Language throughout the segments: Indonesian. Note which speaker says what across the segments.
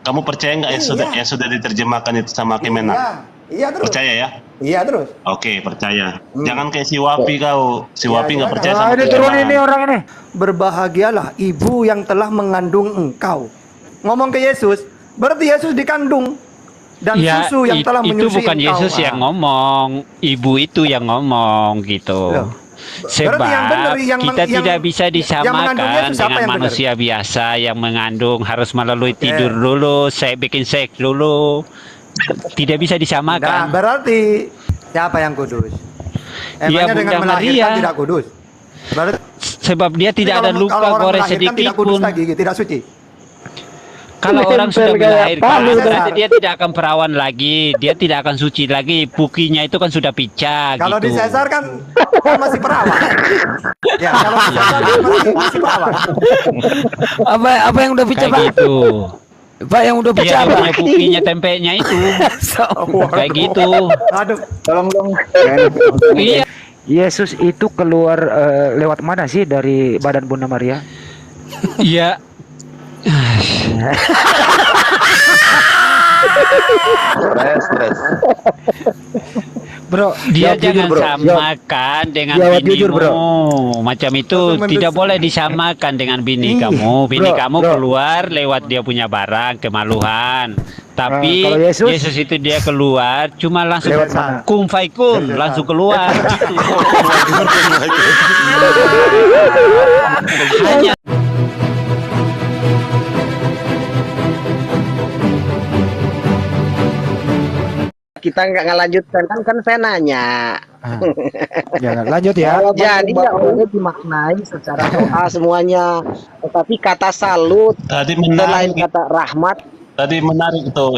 Speaker 1: Kamu percaya nggak yang sudah diterjemahkan itu sama Kemenak?
Speaker 2: Iya terus.
Speaker 1: Percaya ya?
Speaker 2: Iya terus.
Speaker 1: Oke, percaya. Jangan kayak si Wapi kau. Si Wapi nggak percaya sama
Speaker 3: ini turun ini orang ini.
Speaker 2: Berbahagialah ibu yang telah mengandung engkau. Ngomong ke Yesus, berarti Yesus dikandung. Dan
Speaker 4: Ya,
Speaker 2: susu yang telah
Speaker 4: itu
Speaker 2: menyusui
Speaker 4: bukan
Speaker 2: engkau.
Speaker 4: Yesus yang ngomong, ibu itu yang ngomong gitu.
Speaker 2: Loh,
Speaker 4: Sebab
Speaker 2: yang benar,
Speaker 4: kita tidak bisa
Speaker 2: mengandung
Speaker 4: disamakan
Speaker 2: Yesus siapa
Speaker 4: dengan
Speaker 2: yang benar?
Speaker 4: manusia biasa yang mengandung harus melalui tidur dulu, bikin seks dulu. Tidak bisa
Speaker 2: Nah,
Speaker 4: disamakan.
Speaker 2: berarti siapa yang kudus?
Speaker 4: Ya,
Speaker 2: Emangnya dengan
Speaker 4: Bunda
Speaker 2: melahirkan
Speaker 4: Maria.
Speaker 2: tidak kudus? Berarti
Speaker 4: Sebab dia tidak ada luka
Speaker 2: orang
Speaker 4: gores
Speaker 2: melahirkan
Speaker 4: sedikit
Speaker 2: tidak kudus
Speaker 4: pun.
Speaker 2: lagi, tidak suci.
Speaker 4: Kalau orang sudah melahirkan,
Speaker 2: palu dah.
Speaker 4: berarti dia tidak akan perawan lagi, dia tidak akan suci lagi. Pukinya itu kan sudah picah
Speaker 2: Kalau
Speaker 4: gitu.
Speaker 2: disesar kan masih perawan. Ya, kalau disesar kan masih perawan.
Speaker 3: Apa yang udah pecah,
Speaker 4: Kayak
Speaker 3: Pak?
Speaker 4: gitu.
Speaker 3: Pak yang udah
Speaker 4: Dia
Speaker 3: pecah, Pak.
Speaker 4: punya pukinya tempenya itu. Kayak gitu.
Speaker 2: Aduh,
Speaker 5: Tolong dong.
Speaker 4: Iya.
Speaker 3: Yesus itu keluar lewat mana sih dari badan Bunda Maria?
Speaker 4: Iya.
Speaker 5: Stres.
Speaker 3: Bro,
Speaker 4: Dia
Speaker 3: jawab jujur,
Speaker 4: jangan
Speaker 3: bro.
Speaker 4: samakan dengan
Speaker 3: Jawab
Speaker 4: binimu.
Speaker 3: jujur, bro.
Speaker 4: Macam itu tidak boleh disamakan dengan bini
Speaker 3: Iya,
Speaker 4: kamu. Bini
Speaker 3: bro,
Speaker 4: kamu
Speaker 3: bro.
Speaker 4: keluar lewat dia punya barang, kemaluhan. Tapi
Speaker 3: kalau Yesus
Speaker 4: itu dia keluar cuma langsung
Speaker 3: lewat mana?
Speaker 4: kum faikun, langsung keluar gitu. Hanya
Speaker 5: Kita nggak ngelanjutkan kan saya nanya.
Speaker 3: Jangan lanjut ya.
Speaker 5: Jadi ya boleh dimaknai secara doa semuanya. Tetapi kata salut
Speaker 1: Tadi
Speaker 5: selain
Speaker 1: menarik,
Speaker 5: kata rahmat
Speaker 1: tuh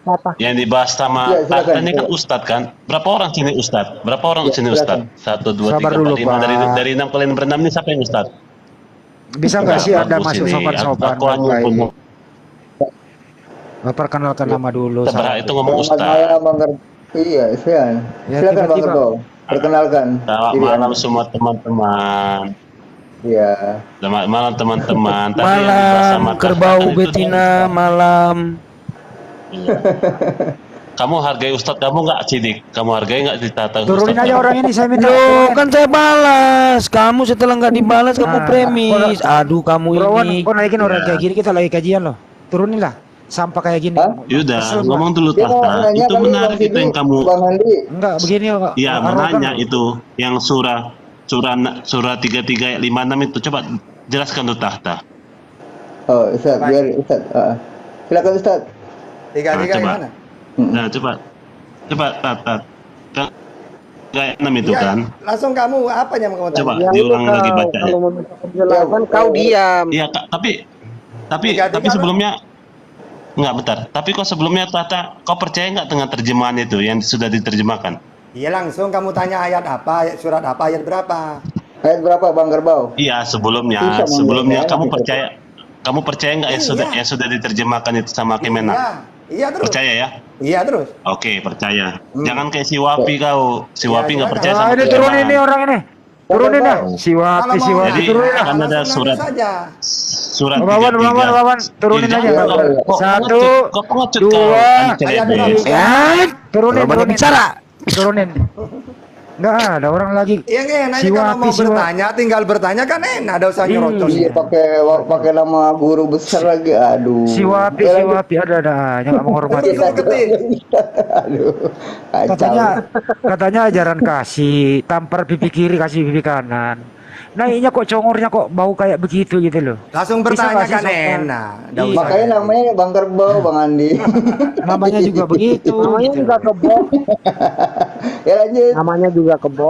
Speaker 5: kata
Speaker 1: yang dibahas sama
Speaker 6: Ya, silakan.
Speaker 1: Tata ini kan Ustadz kan. Berapa orang sini Ustadz? Berapa orang sini
Speaker 6: silakan.
Speaker 1: Ustadz? 1, 2,
Speaker 3: Sabar
Speaker 1: 3,
Speaker 3: dulu,
Speaker 1: 4, 5
Speaker 3: Pak.
Speaker 1: dari 6 kalian berenam ini siapa yang Ustadz?
Speaker 3: Bisa nggak sih Anda
Speaker 1: Bagus
Speaker 3: masuk
Speaker 1: ini.
Speaker 3: sopan-sopan?
Speaker 1: Aku hanya
Speaker 3: baik?
Speaker 1: ngomong.
Speaker 3: Perkenalkan nama dulu.
Speaker 1: Sebenarnya itu ngomong
Speaker 6: Selamat
Speaker 1: Ustadz.
Speaker 6: malam, Bang Ger. Iya, silakan.
Speaker 3: Ya,
Speaker 6: Silakan Bang
Speaker 3: tiba-tiba.
Speaker 6: Gerbau. Perkenalkan.
Speaker 1: Selamat
Speaker 6: diri
Speaker 1: malam
Speaker 6: Anda.
Speaker 1: semua teman-teman.
Speaker 6: Iya.
Speaker 1: Selamat malam teman-teman. Tadi yang dibahas sama
Speaker 3: Malam, Kerbau
Speaker 1: Tata itu
Speaker 3: Betina, malam.
Speaker 1: Iya. Kamu hargai Ustadz kamu nggak Cidik? Kamu hargai nggak ditata
Speaker 3: Turunin
Speaker 1: Ustadz
Speaker 3: aja
Speaker 1: kamu?
Speaker 3: orang ini, saya minta.
Speaker 7: Loh, kan saya balas. Kamu setelah nggak dibalas kamu
Speaker 3: Nah,
Speaker 7: premis. Aduh, kamu
Speaker 3: Bro,
Speaker 7: ini.
Speaker 3: kok naikin orang
Speaker 1: Ya.
Speaker 3: kayak gini, kita lagi kajian loh. Turunin lah. Sampah kayak gini.
Speaker 6: Hah?
Speaker 1: Yaudah,
Speaker 3: Kesel, Bang.
Speaker 1: ngomong dulu
Speaker 6: Dia mau
Speaker 1: Tata.
Speaker 6: nanya
Speaker 1: Itu
Speaker 6: kali,
Speaker 1: menarik
Speaker 6: Bang
Speaker 1: itu yang
Speaker 6: Didi,
Speaker 1: kamu.
Speaker 6: Bang Andi.
Speaker 3: Enggak, begini kok.
Speaker 1: Iya,
Speaker 3: arogan
Speaker 1: menanya
Speaker 3: loh.
Speaker 1: itu yang surah 33 ayat 56 itu coba jelaskan tuh Tata.
Speaker 6: Oh, Ustaz, biar Ustaz. Silakan Ustaz.
Speaker 2: tiga-tiga
Speaker 1: coba.
Speaker 2: gimana?
Speaker 1: Nah, coba Tata. Kan ayat 6 itu
Speaker 2: Iya,
Speaker 1: kan.
Speaker 2: langsung kamu apa yang mau kamu tanya?
Speaker 1: Coba
Speaker 5: Ya,
Speaker 1: diulang
Speaker 5: kalau-
Speaker 1: lagi bacanya.
Speaker 5: Kalau meminta penjelasan kau diam.
Speaker 1: Iya, Kak, tapi
Speaker 2: Tiga-tiga
Speaker 1: sebelumnya nggak bentar. Tapi kok sebelumnya Tata, kau percaya nggak dengan terjemahan itu yang sudah diterjemahkan?
Speaker 2: Iya, langsung kamu tanya ayat apa, ayat surat apa, ayat berapa?
Speaker 6: Ayat berapa Bang Gerbau?
Speaker 1: Iya,
Speaker 6: Bisa,
Speaker 1: sebelumnya
Speaker 6: Bang.
Speaker 1: kamu percaya nggak yang sudah diterjemahkan itu sama Kemenak?
Speaker 2: Iya, iya terus.
Speaker 1: Percaya ya?
Speaker 2: Iya terus.
Speaker 1: Oke, percaya. Jangan kayak si Wapi kau. Si
Speaker 2: Iya,
Speaker 1: Wapi nggak
Speaker 2: silakan.
Speaker 1: percaya
Speaker 3: Ah,
Speaker 1: sama
Speaker 3: ini
Speaker 1: terjemahan.
Speaker 3: turunin ini orang ini. Turunin dah. Si Wapi, si
Speaker 2: mau-
Speaker 3: Wapi.
Speaker 1: Jadi,
Speaker 3: Turunin dah.
Speaker 1: kan ada
Speaker 2: langsung
Speaker 1: surat.
Speaker 2: saja.
Speaker 1: Surat
Speaker 3: Wawan,
Speaker 1: 33.
Speaker 3: Wawan, turunin
Speaker 1: Ih,
Speaker 3: aja.
Speaker 1: jangan, kok
Speaker 3: Satu,
Speaker 1: kok pengecut
Speaker 3: dua,
Speaker 1: kau,
Speaker 2: ayat
Speaker 1: Anceles.
Speaker 2: berapa?
Speaker 7: Ya,
Speaker 3: Turunin,
Speaker 7: banyak
Speaker 3: turunin.
Speaker 7: bicara.
Speaker 3: Turunin. Enggak ada orang lagi.
Speaker 2: Yang enak
Speaker 3: Si
Speaker 2: kalau
Speaker 3: Wapi,
Speaker 2: mau
Speaker 3: si Wapi.
Speaker 2: bertanya, tinggal bertanya kan enak, ada usah nyerocos.
Speaker 6: Iya, pakai nama guru besar lagi. Aduh.
Speaker 3: Si Wapi,
Speaker 6: Ya,
Speaker 3: si
Speaker 6: lanjut.
Speaker 3: Wapi ada yang nggak menghormati.
Speaker 2: Terus ketik.
Speaker 6: Aduh. Kacau.
Speaker 3: Katanya ajaran kasih, tampar pipi kiri kasih pipi kanan. Naiknya kok congornya kok bau kayak begitu gitu loh.
Speaker 2: Langsung
Speaker 3: Bisa
Speaker 2: bertanya
Speaker 3: nggak sih
Speaker 2: kan
Speaker 3: sopan?
Speaker 2: enak. Nggak
Speaker 3: Iya.
Speaker 2: usah.
Speaker 6: Makanya namanya Bang Gerbau, Bang Andi.
Speaker 3: Namanya juga begitu.
Speaker 5: Namanya
Speaker 3: gitu
Speaker 5: juga
Speaker 3: loh.
Speaker 5: kebo.
Speaker 6: Ya lanjut.
Speaker 5: Namanya juga kebo.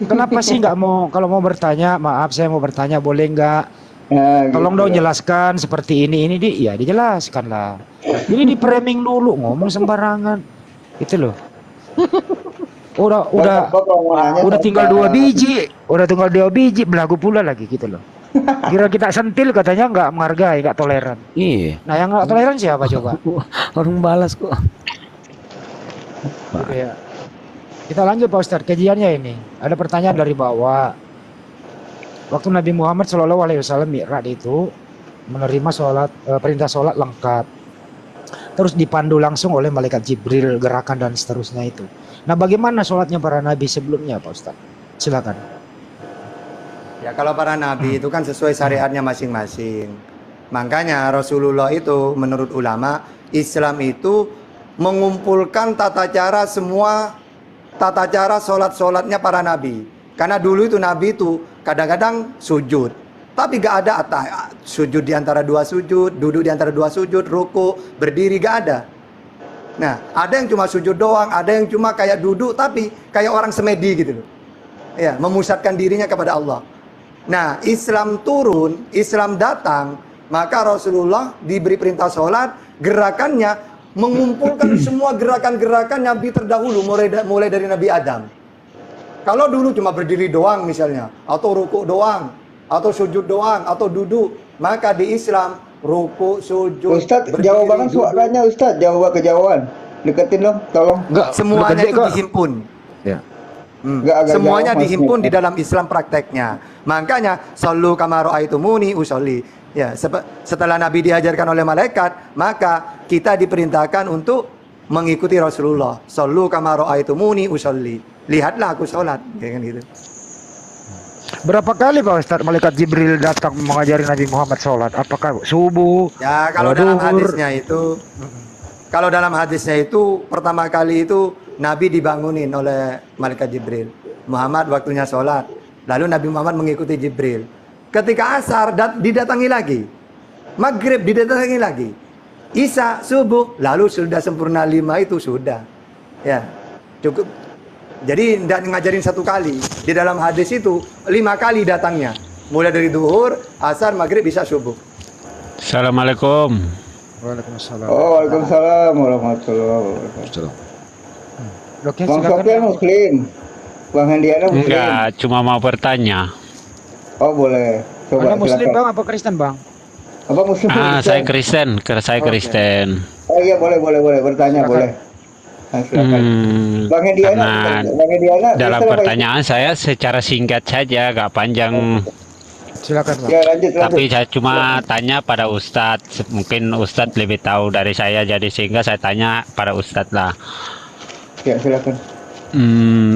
Speaker 3: Kenapa sih nggak mau, kalau mau bertanya, maaf saya mau bertanya boleh nggak?
Speaker 6: Nah,
Speaker 3: Tolong
Speaker 6: gitu.
Speaker 3: dong jelaskan seperti ini ya dijelaskan lah. Ini di framing dulu ngomong sembarangan. Itu loh. Udah
Speaker 6: Bang Gerbau kalau mau nanya,
Speaker 3: udah tinggal
Speaker 6: tanya.
Speaker 3: 2 biji, belagu pula lagi gitu loh. Kira kita sentil katanya nggak menghargai, nggak toleran.
Speaker 7: Iya,
Speaker 3: Nah yang nggak toleran siapa coba?
Speaker 7: orang balas kok.
Speaker 3: Gitu ya. Kita lanjut Pak Ustadz, kajiannya ini. Ada pertanyaan dari bawah. Waktu Nabi Muhammad SAW Mi'raj itu, menerima perintah sholat lengkap. Terus dipandu langsung oleh malaikat Jibril, gerakan dan seterusnya itu. Nah, bagaimana sholatnya para nabi sebelumnya, Pak Ustadz? Silakan.
Speaker 2: Ya kalau para nabi itu kan sesuai syariatnya masing-masing. Makanya Rasulullah itu menurut ulama Islam itu mengumpulkan tata cara sholat-sholatnya para nabi. Karena dulu itu nabi itu kadang-kadang sujud, tapi gak ada sujud di antara dua sujud, duduk di antara dua sujud, ruku, berdiri, gak ada. Nah, ada yang cuma sujud doang, ada yang cuma kayak duduk tapi kayak orang semedi gitu loh. Ya, memusatkan dirinya kepada Allah. Nah, Islam turun, Islam datang, maka Rasulullah diberi perintah sholat, gerakannya mengumpulkan semua gerakan-gerakan Nabi terdahulu, mulai dari Nabi Adam. Kalau dulu cuma berdiri doang misalnya, atau rukuk doang, atau sujud doang, atau duduk, maka di Islam rukuk, sujud,
Speaker 6: Ustaz,
Speaker 2: berdiri,
Speaker 6: jawabannya
Speaker 2: duduk,
Speaker 6: suaranya Ustaz, jawab kejauhan. Deketin dong, tolong.
Speaker 3: Enggak,
Speaker 2: semuanya itu
Speaker 3: kok.
Speaker 2: dihimpun.
Speaker 3: Ya.
Speaker 6: Agak
Speaker 2: Semuanya
Speaker 6: jauh,
Speaker 2: dihimpun
Speaker 6: maksudnya.
Speaker 2: di dalam Islam prakteknya. Makanya sallu kama ra'aitumuni usolli. Ya, setelah Nabi diajarkan oleh malaikat, maka kita diperintahkan untuk mengikuti Rasulullah. Sallu kama ra'aitumuni usolli. Lihatlah aku sholat, kayak gitu.
Speaker 3: Berapa kali Pak Ustadz malaikat Jibril datang mengajari Nabi Muhammad sholat? Apakah subuh?
Speaker 2: Ya, kalau dalam hadisnya itu pertama kali itu Nabi dibangunin oleh malaikat Jibril. Muhammad waktunya sholat. Lalu Nabi Muhammad mengikuti Jibril. Ketika asar didatangi lagi. Maghrib didatangi lagi. Isya subuh, lalu sudah sempurna 5 itu sudah. Ya, cukup. Jadi tidak ngajarin satu kali. Di dalam hadis itu 5 kali datangnya. Mulai dari duhur, asar, maghrib, isya, subuh.
Speaker 4: Assalamualaikum.
Speaker 3: Waalaikumsalam.
Speaker 6: Oh, waalaikumsalam warahmatullahi wabarakatuh.
Speaker 3: Oke,
Speaker 6: Bang
Speaker 3: silakan.
Speaker 6: Sofian Muslim, Bang Hendiana Muslim.
Speaker 4: Enggak, cuma mau bertanya.
Speaker 6: Oh boleh, coba
Speaker 3: Anda Muslim
Speaker 6: silakan.
Speaker 3: Bang apa Kristen Bang?
Speaker 6: Apa Muslim?
Speaker 4: Saya Kristen, saya Kristen.
Speaker 6: Oh iya boleh bertanya
Speaker 3: Silakan.
Speaker 6: boleh. Nah, silakan. Bang Hendiana,
Speaker 4: karena dalam
Speaker 6: Kristen apa
Speaker 4: pertanyaan saya secara singkat saja, gak panjang.
Speaker 3: Silakan Bang.
Speaker 6: Ya lanjut.
Speaker 4: Tapi saya cuma tanya pada Ustadz, mungkin Ustadz lebih tahu dari saya, jadi sehingga saya tanya pada Ustadz lah.
Speaker 6: Ya silakan.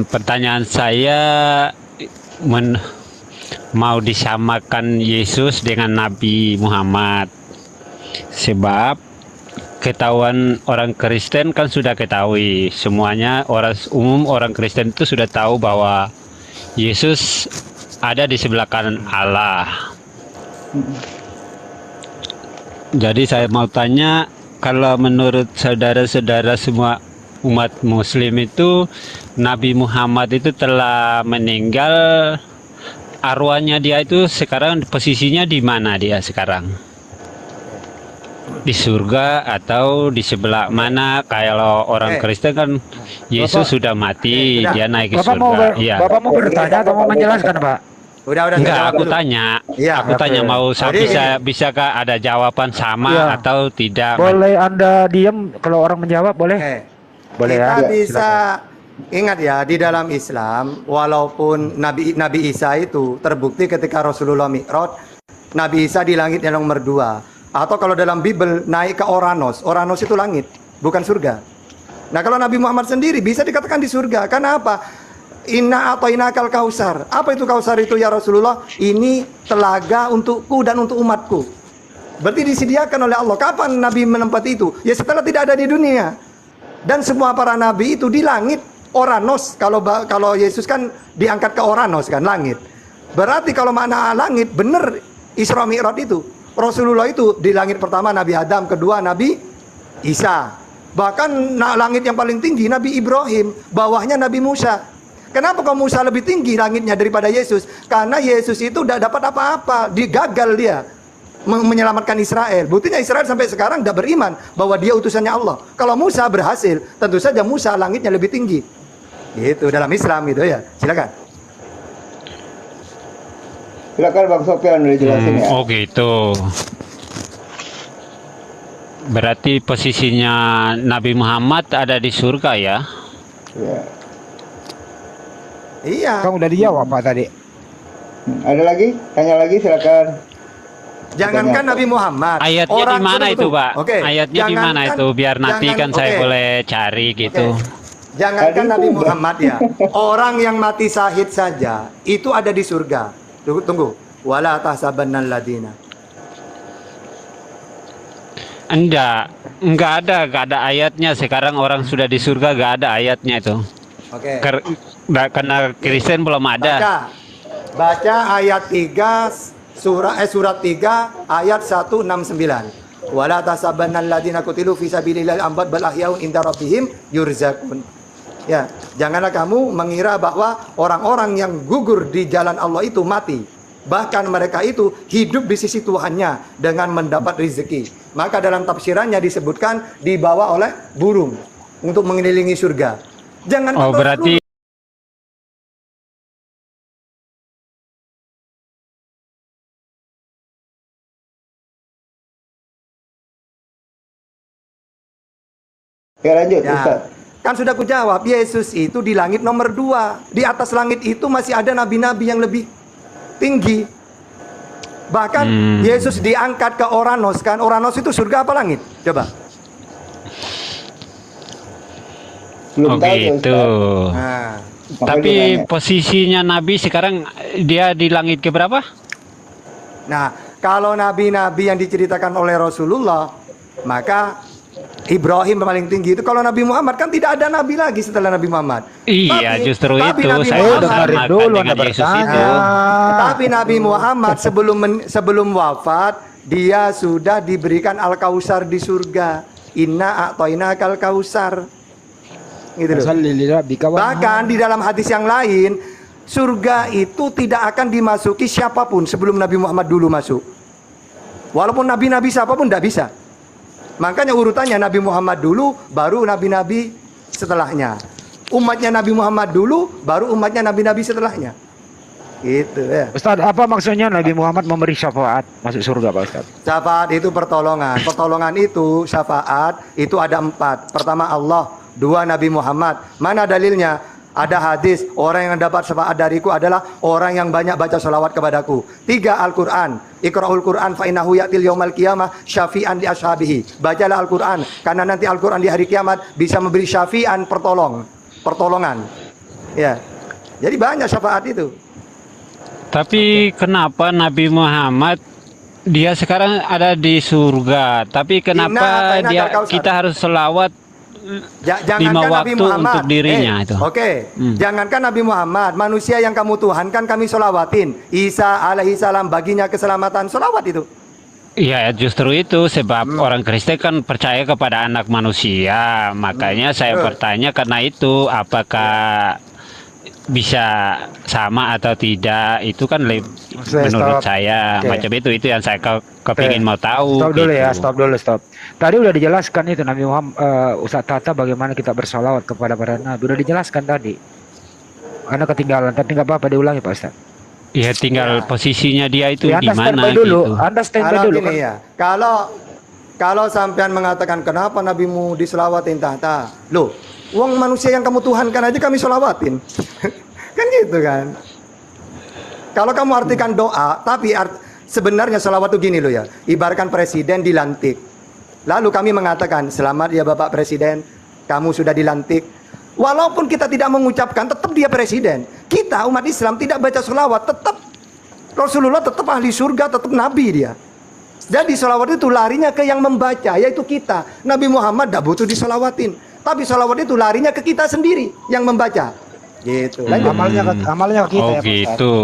Speaker 4: Pertanyaan saya mau disamakan Yesus dengan Nabi Muhammad, sebab ketahuan orang Kristen kan sudah ketahui semuanya, orang Kristen itu sudah tahu bahwa Yesus ada di sebelah kanan Allah. Jadi saya mau tanya, kalau menurut saudara-saudara semua umat Muslim itu, Nabi Muhammad itu telah meninggal, arwahnya dia itu sekarang posisinya di mana dia sekarang? Di surga atau di sebelah mana? Kalau orang Kristen kan Yesus sudah mati, dia naik ke surga. Iya.
Speaker 3: Bapak mau bertanya atau mau menjelaskan Pak?
Speaker 2: Udah
Speaker 4: Enggak,
Speaker 2: jawab
Speaker 4: aku
Speaker 2: dulu.
Speaker 4: tanya.
Speaker 2: Iya,
Speaker 4: Aku tanya mau
Speaker 2: Jadi-
Speaker 4: bisakah ada jawaban sama
Speaker 3: Iya.
Speaker 4: atau tidak?
Speaker 3: Boleh Anda diam kalau orang menjawab boleh?
Speaker 2: Oke.
Speaker 3: Boleh ya?
Speaker 2: Kita bisa
Speaker 3: Silakan.
Speaker 2: ingat ya, di dalam Islam walaupun Nabi Isa itu terbukti ketika Rasulullah Mi'raj, Nabi Isa di langit yang nomor 2. Atau kalau dalam Bible naik ke Oranos. Oranos itu langit, bukan surga. Nah, kalau Nabi Muhammad sendiri bisa dikatakan di surga. Karena apa? Inna atainakal kausar. Apa itu kausar itu ya Rasulullah? Ini telaga untukku dan untuk umatku. Berarti disediakan oleh Allah. Kapan Nabi menempati itu? Ya setelah tidak ada di dunia. Dan semua para nabi itu di langit Oranos. Kalau Yesus kan diangkat ke Oranos kan, langit. Berarti kalau makna langit benar Isra Mi'raj itu. Rasulullah itu di langit pertama Nabi Adam, kedua Nabi Isa. Bahkan langit yang paling tinggi Nabi Ibrahim, bawahnya Nabi Musa. Kenapa kok Musa lebih tinggi langitnya daripada Yesus? Karena Yesus itu tidak dapat apa-apa, digagal dia menyelamatkan Israel. Buktinya Israel sampai sekarang tidak beriman bahwa dia utusannya Allah. Kalau Musa berhasil, tentu saja Musa langitnya lebih tinggi. Gitu dalam Islam gitu ya. Silakan.
Speaker 6: Silakan Bang Sofian udah jelasin ya.
Speaker 4: Oh gitu. Berarti posisinya Nabi Muhammad ada di surga ya?
Speaker 6: Ya.
Speaker 2: Iya.
Speaker 3: Kang udah dijawab Pak tadi.
Speaker 6: Ada lagi? Tanya lagi silakan.
Speaker 2: Jangankan Nabi Muhammad.
Speaker 4: Ayatnya di
Speaker 2: orang
Speaker 4: mana
Speaker 2: tunggu,
Speaker 4: itu,
Speaker 2: tunggu.
Speaker 4: Pak?
Speaker 2: Oke.
Speaker 4: Ayatnya di mana
Speaker 2: Jangankan-
Speaker 4: itu? Biar nanti
Speaker 2: jangan-
Speaker 4: kan saya
Speaker 2: oke.
Speaker 4: boleh cari gitu.
Speaker 2: Oke. Jangankan
Speaker 6: Tadi
Speaker 2: Nabi
Speaker 6: itu
Speaker 2: Muhammad ya, orang yang mati syahid saja itu ada di surga. Tunggu. Wala tahsabannal ladina.
Speaker 4: Enggak ada ayatnya. Sekarang orang sudah di surga, enggak ada ayatnya itu.
Speaker 2: Oke.
Speaker 4: Karena Kristen belum ada.
Speaker 2: Baca ayat 3 surat 3 ayat 169. Wala tahsabannal ladina qutilu fi sabilillahi amwat bal ahyaun inda rabbihim yurzaqun. Ya, janganlah kamu mengira bahwa orang-orang yang gugur di jalan Allah itu mati. Bahkan mereka itu hidup di sisi Tuhannya dengan mendapat rezeki. Maka dalam tafsirannya disebutkan dibawa oleh burung untuk mengelilingi surga. Jangan
Speaker 4: Oh, berarti
Speaker 6: Ya lanjut
Speaker 2: Ya,
Speaker 6: Ustaz.
Speaker 2: kan sudah kujawab, Yesus itu di langit nomor 2. Di atas langit itu masih ada nabi-nabi yang lebih tinggi. Bahkan Yesus diangkat ke Oranos, kan? Oranos itu surga apa langit? Coba.
Speaker 6: Belum tahu ya,
Speaker 4: gitu.
Speaker 6: Ustaz.
Speaker 2: Nah,
Speaker 6: Makanya
Speaker 4: Tapi
Speaker 6: nanya.
Speaker 4: posisinya Nabi sekarang dia di langit ke berapa?
Speaker 2: nah, kalau nabi-nabi yang diceritakan oleh Rasulullah, maka Ibrahim paling tinggi itu. Kalau Nabi Muhammad kan tidak ada nabi lagi setelah Nabi Muhammad.
Speaker 4: Iya, justru
Speaker 2: tapi
Speaker 4: itu
Speaker 2: Nabi
Speaker 4: saya
Speaker 2: Muhammad-
Speaker 3: dengerin
Speaker 4: samakan
Speaker 3: dulu,
Speaker 4: dengan
Speaker 3: Anda
Speaker 4: Yesus
Speaker 3: bertanya.
Speaker 4: itu.
Speaker 2: Tapi Nabi Muhammad sebelum wafat dia sudah diberikan Al-Kausar di surga. Inna a'toinakal kausar. Gitu loh.
Speaker 3: Salli li rabbika wanhar.
Speaker 2: Bahkan di dalam hadis yang lain, surga itu tidak akan dimasuki siapapun sebelum Nabi Muhammad dulu masuk. Walaupun nabi-nabi siapapun tidak bisa. Makanya urutannya Nabi Muhammad dulu, baru nabi-nabi setelahnya. Umatnya Nabi Muhammad dulu, baru umatnya nabi-nabi setelahnya. Gitu ya.
Speaker 3: Ustaz, apa maksudnya Nabi Muhammad memberi syafaat masuk surga, Pak Ustaz?
Speaker 2: Syafaat itu pertolongan. Pertolongan itu syafaat itu ada 4. Pertama Allah, 2 Nabi Muhammad. Mana dalilnya? Ada hadis, orang yang dapat syafaat dariku adalah orang yang banyak baca sholawat kepadaku. 3 Al-Quran. Iqra'ul Quran fa innahu ya'til yaumal qiyamah syafi'an li ashabihi. Bacalah Al-Quran karena nanti Al-Quran di hari kiamat bisa memberi syafi'an pertolongan. Ya. Jadi banyak syafaat itu.
Speaker 4: Tapi kenapa Nabi Muhammad dia sekarang ada di surga? Tapi kenapa
Speaker 2: Inna
Speaker 4: dia
Speaker 2: Kausar.
Speaker 4: kita harus selawat 5
Speaker 2: Jangankan Nabi
Speaker 4: waktu
Speaker 2: Muhammad
Speaker 4: untuk dirinya itu?
Speaker 2: Oke, jangankan Nabi Muhammad, manusia yang kamu tuhankan kami solawatin. Isa alaihi salam baginya keselamatan, solawat itu.
Speaker 4: Iya, justru itu sebab orang Kristen kan percaya kepada anak manusia. Makanya saya bertanya karena itu apakah bisa sama atau tidak, itu kan menurut
Speaker 3: Stop.
Speaker 4: saya
Speaker 3: Oke.
Speaker 4: macam itu yang saya kepingin mau tahu.
Speaker 3: Stop dulu ya,
Speaker 4: gitu.
Speaker 3: stop. Tadi udah dijelaskan itu Nabi Muhammad, Ustaz Tata bagaimana kita bersolawat kepada para nabi. Udah dijelaskan tadi. Karena ketinggalan, tapi nggak apa-apa diulangi Pak Ustaz.
Speaker 4: Ya tinggal posisinya dia itu
Speaker 3: Ya,
Speaker 4: di
Speaker 3: Anda
Speaker 4: mana
Speaker 3: standby dulu,
Speaker 4: gitu.
Speaker 3: Anda standby
Speaker 2: Kalau
Speaker 3: dulu
Speaker 2: gini
Speaker 3: kan.
Speaker 2: ya, kalau sampean mengatakan kenapa nabimu diselawatin tahta, loh, uang manusia yang kamu tuhankan aja kami solawatin, kan gitu kan? Kalau kamu artikan doa, tapi sebenarnya selawat itu gini loh ya, ibaratkan presiden dilantik, lalu kami mengatakan selamat ya Bapak Presiden, kamu sudah dilantik. Walaupun kita tidak mengucapkan, tetap dia presiden. Kita umat Islam tidak baca sholawat, tetap Rasulullah tetap ahli surga, tetap nabi dia. Jadi sholawat itu larinya ke yang membaca, yaitu kita. Nabi Muhammad tidak butuh disolawatin, tapi sholawat itu larinya ke kita sendiri yang membaca. Gitu. Lanjut.
Speaker 3: Amalnya ke kita
Speaker 4: Oh
Speaker 3: ya Pak Ustaz.
Speaker 4: gitu.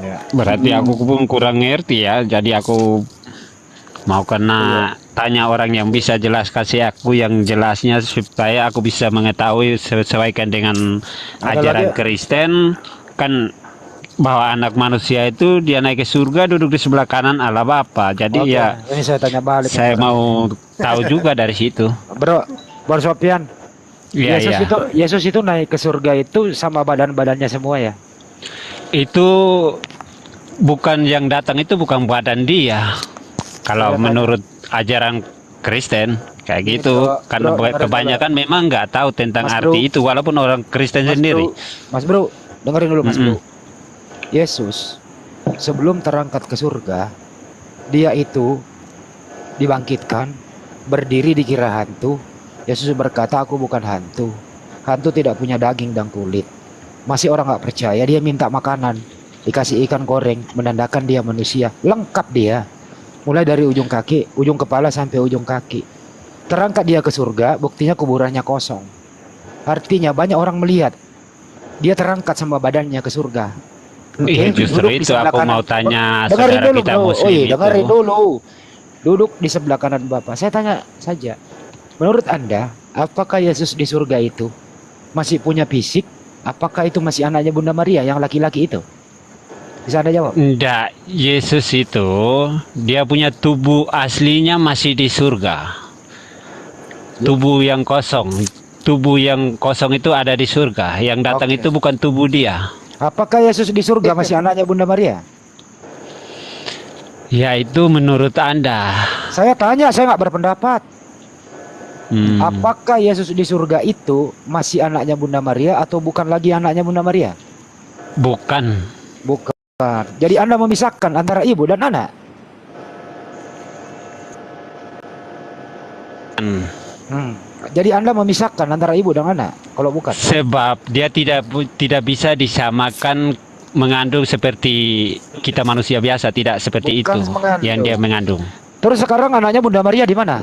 Speaker 3: Ya.
Speaker 4: Berarti aku pun kurang ngerti ya. Jadi aku mau kena tanya orang yang bisa jelas, kasih aku yang jelasnya supaya aku bisa mengetahui sesuaikan dengan
Speaker 3: Ada
Speaker 4: ajaran
Speaker 3: lagi?
Speaker 4: Kristen kan, bahwa anak manusia itu dia naik ke surga duduk di sebelah kanan Allah Bapa. Jadi
Speaker 3: Oke,
Speaker 4: ya
Speaker 3: ini saya tanya balik.
Speaker 4: saya mau tahu juga dari situ.
Speaker 3: Bro Sofian,
Speaker 4: Iya,
Speaker 3: Yesus
Speaker 4: iya.
Speaker 3: Yesus itu naik ke surga itu sama badan-badannya semua ya?
Speaker 4: Itu bukan yang datang, itu bukan badan dia. Kalau
Speaker 3: Saya
Speaker 4: menurut ajaran Kristen kayak
Speaker 3: Ini,
Speaker 4: gitu,
Speaker 3: Bro,
Speaker 4: karena
Speaker 3: Bro, dengerin
Speaker 4: kebanyakan memang nggak tahu tentang
Speaker 3: Mas,
Speaker 4: arti
Speaker 3: Bro.
Speaker 4: itu, walaupun orang Kristen sendiri.
Speaker 3: Mas Bro, dengerin dulu Mas
Speaker 4: Mm-mm.
Speaker 3: Bro. Yesus sebelum terangkat ke surga, dia itu dibangkitkan, berdiri dikira hantu. Yesus berkata, aku bukan hantu. Hantu tidak punya daging dan kulit. Masih orang nggak percaya, dia minta makanan, dikasih ikan goreng, menandakan dia manusia. Lengkap dia, mulai dari ujung kaki, ujung kepala sampai ujung kaki. Terangkat dia ke surga, buktinya kuburannya kosong. Artinya banyak orang melihat dia terangkat sama badannya ke surga.
Speaker 4: Iya, justru
Speaker 3: duduk di
Speaker 4: itu
Speaker 3: sebelah
Speaker 4: aku
Speaker 3: kanan.
Speaker 4: mau tanya
Speaker 3: Dengerin
Speaker 4: saudara
Speaker 3: dulu,
Speaker 4: kita
Speaker 3: bro.
Speaker 4: muslim
Speaker 3: Oh iya,
Speaker 4: itu.
Speaker 3: dengerin dulu. Duduk di sebelah kanan Bapak. Saya tanya saja, menurut Anda, apakah Yesus di surga itu masih punya fisik? Apakah itu masih anaknya Bunda Maria yang laki-laki itu? Bisa Anda jawab?
Speaker 4: Enggak, Yesus itu dia punya tubuh aslinya masih di surga. Tubuh yang kosong. Tubuh yang kosong itu ada di surga. Yang datang
Speaker 3: Oke.
Speaker 4: itu bukan tubuh dia.
Speaker 3: Apakah Yesus di surga masih anaknya Bunda Maria?
Speaker 4: Ya itu menurut Anda.
Speaker 3: Saya tanya, saya nggak berpendapat.
Speaker 4: Hmm.
Speaker 3: Apakah Yesus di surga itu masih anaknya Bunda Maria atau bukan lagi anaknya Bunda Maria?
Speaker 4: Bukan.
Speaker 3: Bukan. Jadi Anda memisahkan antara ibu dan anak. Jadi Anda memisahkan antara ibu dan anak. Kalau bukan,
Speaker 4: Sebab dia tidak bisa disamakan mengandung seperti kita manusia biasa, tidak seperti
Speaker 3: Bukan
Speaker 4: itu
Speaker 3: mengandung.
Speaker 4: yang dia mengandung.
Speaker 3: terus sekarang anaknya Bunda Maria di mana?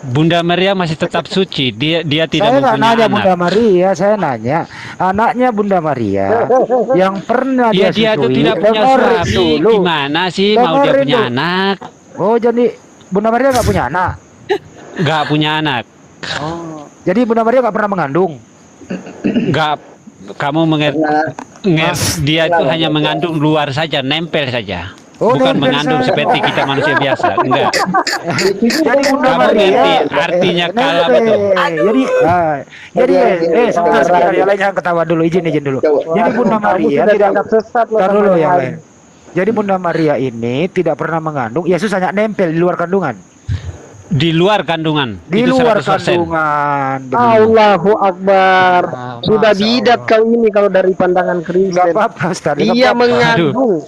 Speaker 4: Bunda Maria masih tetap suci. Dia tidak
Speaker 3: Saya nggak
Speaker 4: mempunyai
Speaker 3: nanya
Speaker 4: anak.
Speaker 3: Bunda Maria, saya nanya anaknya Bunda Maria yang pernah
Speaker 4: Ya dia itu
Speaker 3: susui.
Speaker 4: tidak punya
Speaker 3: Dengerin
Speaker 4: suami.
Speaker 3: dulu.
Speaker 4: Gimana sih mau dia
Speaker 3: Dengerin
Speaker 4: punya
Speaker 3: dulu.
Speaker 4: anak?
Speaker 3: Oh, jadi Bunda Maria nggak punya anak.
Speaker 4: Nggak punya anak.
Speaker 3: Jadi Bunda Maria nggak pernah mengandung.
Speaker 4: Nggak. Kamu mengerti? Dia itu hanya mengandung luar saja, nempel saja.
Speaker 3: Oh,
Speaker 4: Bukan
Speaker 3: nempel
Speaker 4: mengandung
Speaker 3: saja.
Speaker 4: seperti kita manusia biasa. Enggak.
Speaker 3: Jadi Bunda
Speaker 4: Kamu
Speaker 3: Maria
Speaker 4: ngerti artinya kalah
Speaker 3: nempel.
Speaker 4: betul.
Speaker 3: Jadi sebentar yang lain jangan ketawa dulu, izin dulu. Jadi Bunda Maria tidak
Speaker 5: sesat loh
Speaker 3: Ntar
Speaker 5: sama
Speaker 3: dulu yang
Speaker 5: Tuhan.
Speaker 3: lain. Jadi Bunda Maria ini tidak pernah mengandung. Yesus hanya nempel di luar kandungan.
Speaker 4: Di luar kandungan.
Speaker 3: Di
Speaker 4: itu
Speaker 3: luar
Speaker 4: 100%.
Speaker 3: kandungan.
Speaker 5: Allahu Akbar. Sudah
Speaker 3: Masya
Speaker 5: bidat
Speaker 3: Allah.
Speaker 5: kau ini kalau dari pandangan
Speaker 3: Nggak
Speaker 5: Kristen.
Speaker 3: apa-apa Ustaz.
Speaker 5: Dia mengandung.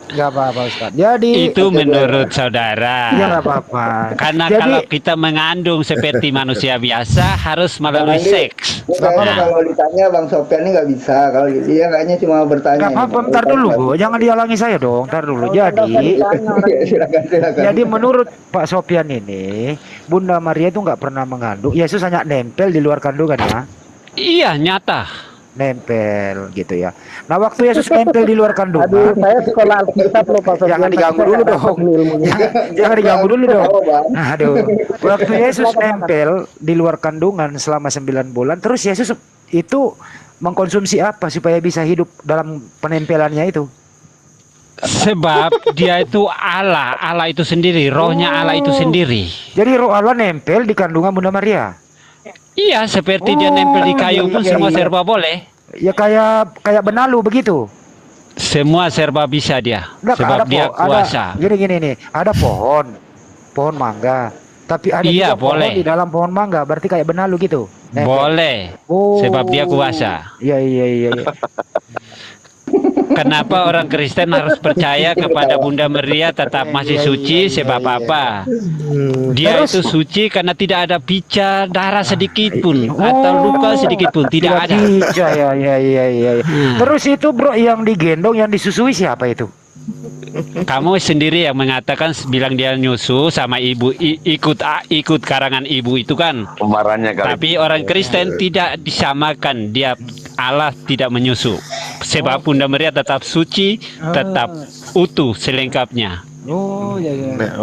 Speaker 3: Nggak apa-apa Ustaz. Jadi
Speaker 4: Itu menurut saudara.
Speaker 3: ya nggak apa-apa.
Speaker 4: Karena
Speaker 3: Jadi
Speaker 4: kalau kita mengandung seperti manusia biasa harus melalui seks.
Speaker 6: Bukan,
Speaker 4: Nah.
Speaker 6: kalau ditanya Bang Sofyan ini nggak bisa. Kalau dia kayaknya cuma bertanya.
Speaker 3: nggak apa-apa. Ntar dulu Bu, jangan dihalangi saya dong. Ntar dulu. Jadi
Speaker 6: Silakan.
Speaker 3: Jadi menurut Pak Sofyan ini, Bunda Maria itu nggak pernah mengandung. Yesus hanya nempel di luar kandungan ya,
Speaker 4: Iya, nyata.
Speaker 3: nempel gitu ya. Nah waktu Yesus nempel di luar
Speaker 5: Aduh,
Speaker 3: kandungan,
Speaker 5: saya sekolah Alkitab loh Pak Sofyan.
Speaker 3: jangan diganggu
Speaker 5: Saya
Speaker 3: dulu
Speaker 5: nggak
Speaker 3: dong.
Speaker 5: dapat ilmunya.
Speaker 3: Jangan diganggu dulu dong.
Speaker 6: Oh, Bang.
Speaker 3: Aduh, waktu Yesus nempel di luar kandungan selama 9 bulan, terus Yesus itu mengkonsumsi apa supaya bisa hidup dalam penempelannya itu?
Speaker 4: Sebab dia itu Allah. Allah itu sendiri. Rohnya Allah itu sendiri.
Speaker 3: Jadi roh Allah nempel di kandungan Bunda Maria.
Speaker 4: Iya, seperti dia nempel di kayu pun semua serba boleh.
Speaker 3: Ya kayak benalu begitu.
Speaker 4: Semua serba bisa dia.
Speaker 3: Nggak,
Speaker 4: Sebab
Speaker 3: ada
Speaker 4: dia kuasa.
Speaker 3: Gini nih, ada pohon mangga. Tapi ada
Speaker 4: Iya,
Speaker 3: juga pohon
Speaker 4: boleh.
Speaker 3: di dalam pohon mangga, berarti kayak benalu gitu. Nempel.
Speaker 4: Boleh.
Speaker 3: Oh.
Speaker 4: Sebab dia kuasa.
Speaker 3: Iya.
Speaker 4: Kenapa orang Kristen harus percaya kepada Bunda Maria tetap masih suci? Sebab apa? Dia itu suci karena tidak ada pica darah sedikit pun atau luka sedikit pun tidak ada.
Speaker 3: Bisa, ya. Terus itu bro yang digendong, yang disusui siapa itu?
Speaker 4: Kamu sendiri yang mengatakan bilang dia nyusu sama ibu ikut karangan ibu itu kan.
Speaker 8: Kemarahannya kali.
Speaker 4: Tapi orang Kristen tidak disamakan, dia Allah tidak menyusu. Sebab Bunda Maria tetap suci, tetap utuh selengkapnya.
Speaker 3: Oh ya.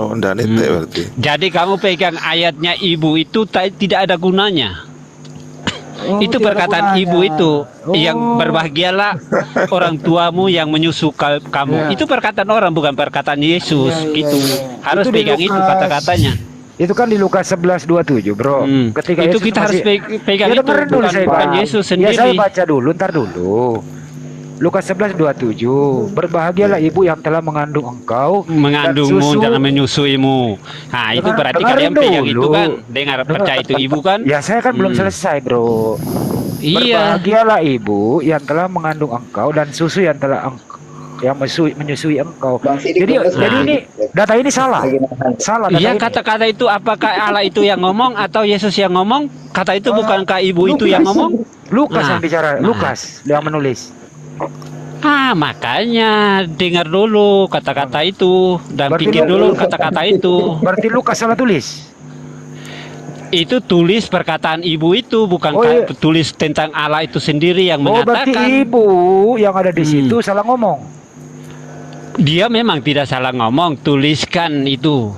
Speaker 8: Ndak nite berarti.
Speaker 4: Jadi kamu pegang ayatnya ibu itu tidak ada gunanya. Itu
Speaker 3: tidak ada
Speaker 4: perkataan
Speaker 3: gunanya.
Speaker 4: ibu itu yang berbahagialah orang tuamu yang menyusu kamu. Itu perkataan orang, bukan perkataan Yesus gitu. Harus
Speaker 3: Itu di
Speaker 4: pegang itu
Speaker 3: Lukas.
Speaker 4: kata-katanya.
Speaker 3: Itu kan di Lukas 11:27 bro. Ketika
Speaker 4: Itu
Speaker 3: Yesus
Speaker 4: kita harus pegang
Speaker 3: Ya,
Speaker 4: itu,
Speaker 3: dengerin dulu saya,
Speaker 4: bukan
Speaker 3: Bang.
Speaker 4: Yesus
Speaker 3: Ya
Speaker 4: sendiri.
Speaker 3: saya baca dulu, ntar dulu. Lukas 11:27. Berbahagialah ibu yang telah mengandung engkau,
Speaker 4: Mengandungmu
Speaker 3: dan
Speaker 4: dan menyusuimu. Nah itu berarti
Speaker 3: dengerin
Speaker 4: kalian pegang
Speaker 3: dulu.
Speaker 4: itu kan. Dengar, percaya itu ibu kan.
Speaker 3: Ya saya kan belum selesai bro.
Speaker 4: Iya.
Speaker 3: Berbahagialah ibu yang telah mengandung engkau dan susu yang telah yang menyusui engkau.
Speaker 6: Bang Sidik,
Speaker 3: Jadi
Speaker 6: terus,
Speaker 3: jadi
Speaker 6: Bang.
Speaker 3: ini data ini salah. Salah data
Speaker 4: Iya,
Speaker 3: ini.
Speaker 4: kata-kata itu apakah Allah itu yang ngomong atau Yesus yang ngomong? Kata itu bukankah ibu itu yang ngomong?
Speaker 3: Lukas
Speaker 4: Nah,
Speaker 3: yang bicara,
Speaker 4: nah.
Speaker 3: Lukas yang menulis.
Speaker 4: Makanya dengar dulu kata-kata itu dan
Speaker 3: Berarti
Speaker 4: pikir
Speaker 3: lu-
Speaker 4: dulu kata-kata itu.
Speaker 3: Berarti Lukas salah tulis.
Speaker 4: Itu tulis perkataan ibu itu, bukan
Speaker 3: Oh, iya.
Speaker 4: tulis tentang Allah itu sendiri yang
Speaker 3: Oh, berarti
Speaker 4: mengatakan.
Speaker 3: ibu yang ada di situ salah ngomong.
Speaker 4: Dia memang tidak salah ngomong, tuliskan itu.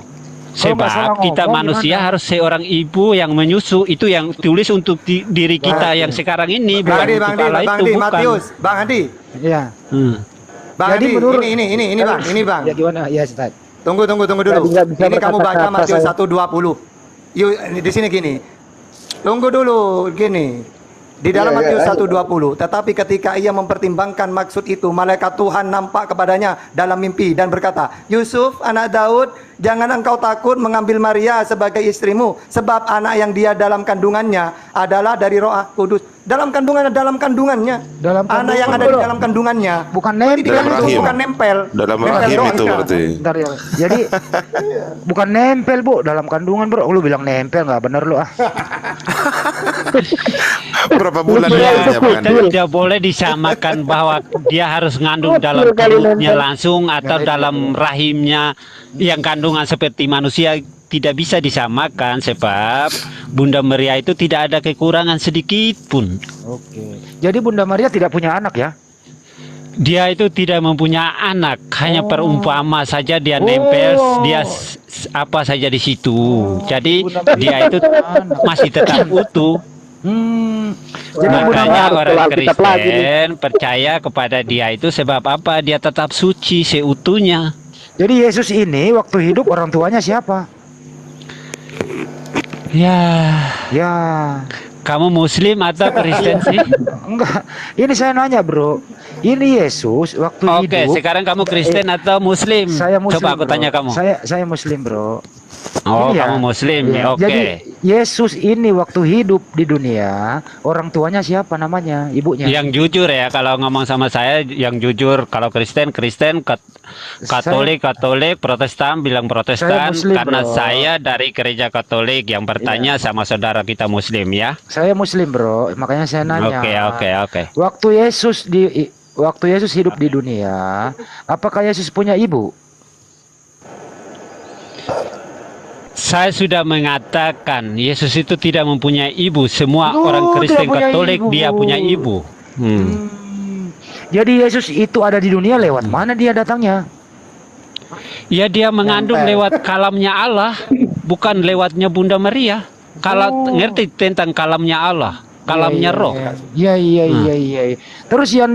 Speaker 3: Kalau nggak salah
Speaker 4: Sebab kita
Speaker 3: ngomong,
Speaker 4: manusia
Speaker 3: gimana?
Speaker 4: harus seorang ibu yang menyusu, itu yang tulis untuk diri kita yang sekarang ini,
Speaker 2: Bang
Speaker 4: bukan
Speaker 2: Andi,
Speaker 4: untuk Allah
Speaker 2: Bang
Speaker 4: itu,
Speaker 2: Andi,
Speaker 4: bukan.
Speaker 2: Matius, Bang Andi,
Speaker 3: Iya.
Speaker 2: Bang
Speaker 3: Jadi
Speaker 2: Andi,
Speaker 3: menurut-
Speaker 2: ini Bang, ini Bang.
Speaker 3: Ya gimana? Ya, Ustaz.
Speaker 2: Tunggu dulu.
Speaker 5: Nggak bisa
Speaker 2: Ini kamu baca
Speaker 5: berkata-kata,
Speaker 2: Matius
Speaker 5: saya.
Speaker 2: 1:20. Yuk, di sini gini. Tunggu dulu, gini. Di dalam
Speaker 6: Iya,
Speaker 2: Matius
Speaker 6: iya.
Speaker 2: 1:20, tetapi ketika ia mempertimbangkan maksud itu, malaikat Tuhan nampak kepadanya dalam mimpi dan berkata, Yusuf, anak Daud, jangan engkau takut mengambil Maria sebagai istrimu, sebab anak yang dia dalam kandungannya adalah dari Roh Kudus. Dalam kandungannya.
Speaker 3: Dalam
Speaker 2: Anak yang ada di
Speaker 3: kandungan.
Speaker 2: dalam kandungannya.
Speaker 3: Bukan
Speaker 2: Berarti
Speaker 3: nempel.
Speaker 2: di
Speaker 8: Dalam
Speaker 2: kandung,
Speaker 8: rahim.
Speaker 2: bukan nempel.
Speaker 8: Dalam
Speaker 2: Nempel
Speaker 8: rahim
Speaker 2: doang
Speaker 8: itu
Speaker 2: kan?
Speaker 8: berarti.
Speaker 3: Bentar ya. Jadi bukan nempel, Bu, dalam kandungan, Bro. Lu bilang nempel nggak bener lu ah.
Speaker 8: Berapa bulan
Speaker 4: Iya,
Speaker 8: lamanya Bang Andi?
Speaker 4: tidak boleh disamakan bahwa dia harus ngandung dalam perutnya langsung atau dalam rahimnya yang kandungan seperti manusia. Tidak bisa disamakan sebab Bunda Maria itu tidak ada kekurangan sedikit pun.
Speaker 3: Oke. Jadi Bunda Maria tidak punya anak ya?
Speaker 4: Dia itu tidak mempunyai anak, hanya perumpama saja dia nempel, dia apa saja di situ. Jadi dia itu masih tetap utuh.
Speaker 3: Jadi Bunda
Speaker 4: Makanya
Speaker 5: harus
Speaker 4: orang
Speaker 5: keluar Alkitab lagi nih.
Speaker 4: Kristen percaya kepada dia itu sebab apa? Dia tetap suci seutuhnya.
Speaker 3: Jadi Yesus ini waktu hidup orang tuanya siapa?
Speaker 4: Ya,
Speaker 3: Ya,
Speaker 4: kamu Muslim atau Kristen sih?
Speaker 3: enggak. Ini saya nanya, Bro. Ini Yesus waktu
Speaker 4: Oke,
Speaker 3: hidup.
Speaker 4: sekarang kamu Kristen atau Muslim?
Speaker 3: Saya Muslim.
Speaker 4: Coba aku
Speaker 3: Bro.
Speaker 4: tanya kamu.
Speaker 3: Saya Muslim, Bro.
Speaker 4: Oh,
Speaker 3: Ini ya.
Speaker 4: kamu Muslim.
Speaker 3: Iya.
Speaker 4: Oke.
Speaker 3: Jadi Yesus ini waktu hidup di dunia, orang tuanya siapa namanya? Ibunya.
Speaker 4: Yang jujur ya, kalau ngomong sama saya yang jujur. Kalau Kristen, Katolik, Protestan bilang Protestan.
Speaker 3: Saya Muslim,
Speaker 4: Karena
Speaker 3: bro.
Speaker 4: saya dari gereja Katolik yang bertanya sama saudara kita Muslim ya.
Speaker 3: Saya Muslim, Bro. Makanya saya nanya.
Speaker 4: Oke.
Speaker 3: Waktu Yesus hidup di dunia, apakah Yesus punya ibu?
Speaker 4: Saya sudah mengatakan Yesus itu tidak mempunyai ibu. Semua
Speaker 3: Oh,
Speaker 4: orang Kristen
Speaker 3: tidak punya
Speaker 4: Katolik
Speaker 3: ibu.
Speaker 4: dia punya ibu.
Speaker 3: Jadi Yesus itu ada di dunia lewat mana dia datangnya?
Speaker 4: Ya dia mengandung
Speaker 2: Nempel.
Speaker 4: lewat kalamnya Allah, bukan lewatnya Bunda Maria. Kalau ngerti tentang kalamnya Allah, kalamnya Roh.
Speaker 3: Iya. Terus yang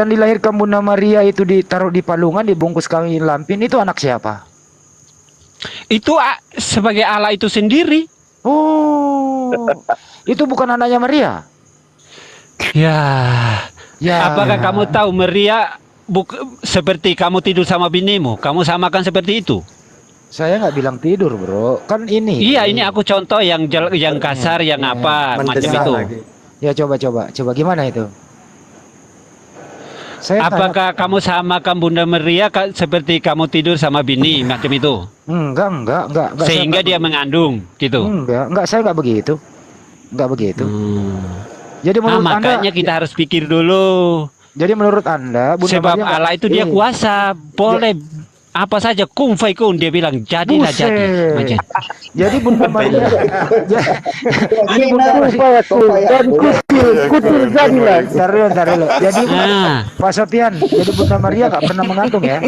Speaker 3: dilahirkan Bunda Maria itu ditaruh di palungan, dibungkus kain lampin, itu anak siapa?
Speaker 4: Itu sebagai Allah itu sendiri.
Speaker 3: Oh, itu bukan anaknya Maria.
Speaker 4: Ya.
Speaker 3: Ya.
Speaker 4: Apakah kamu tahu Maria seperti kamu tidur sama binimu? Kamu samakan seperti itu?
Speaker 3: Saya nggak bilang tidur, Bro. Kan ini.
Speaker 4: Iya, ini aku contoh yang kasar, yang apa macam
Speaker 2: Mendesak
Speaker 4: itu.
Speaker 2: lagi.
Speaker 3: Ya coba gimana itu? Saya
Speaker 4: Apakah kamu samakan Bunda Maria seperti kamu tidur sama bini macam itu?
Speaker 3: Enggak.
Speaker 4: Sehingga dia mengandung gitu.
Speaker 3: Enggak, saya enggak begitu. Enggak begitu. Jadi menurut
Speaker 4: Makanya
Speaker 3: Anda,
Speaker 4: kita harus pikir dulu.
Speaker 3: jadi menurut Anda, Bunda
Speaker 4: Sebab
Speaker 3: Maria
Speaker 4: Allah itu dia kuasa, boleh apa saja kun fayakun, dia bilang jadilah
Speaker 3: Buset.
Speaker 4: jadi. Macam.
Speaker 3: Jadi Bunda Maria ini Bunda Maria.
Speaker 5: Kutil jadilah.
Speaker 3: Ntar dulu. Jadi
Speaker 4: Ah,
Speaker 3: Pak Sofian, jadi Bunda Maria nggak pernah mengandung ya?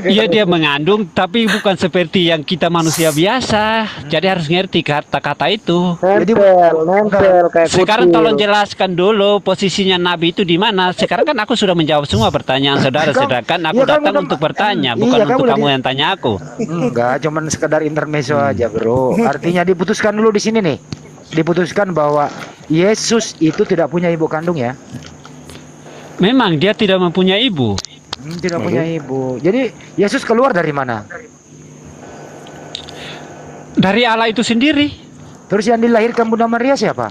Speaker 4: iya dia mengandung, tapi bukan seperti yang kita manusia biasa. Jadi harus ngerti kata-kata itu.
Speaker 5: Nempel kayak
Speaker 4: Sekarang
Speaker 5: kutil.
Speaker 4: tolong jelaskan dulu posisinya Nabi itu di mana. Sekarang kan aku sudah menjawab semua pertanyaan saudara, sedangkan aku
Speaker 3: Iya, kamu
Speaker 4: datang
Speaker 3: udah-
Speaker 4: untuk bertanya,
Speaker 3: Iya,
Speaker 4: bukan
Speaker 3: kamu
Speaker 4: untuk
Speaker 3: udah
Speaker 4: kamu
Speaker 3: di-
Speaker 4: yang tanya aku.
Speaker 3: Enggak, cuman sekedar intermezzo aja, Bro. Artinya diputuskan dulu di sini nih. Diputuskan bahwa Yesus itu tidak punya ibu kandung ya.
Speaker 4: Memang dia tidak mempunyai ibu.
Speaker 3: Tidak punya ibu. Jadi Yesus keluar dari mana?
Speaker 4: Dari Allah itu sendiri.
Speaker 3: Terus yang dilahirkan Bunda Maria siapa?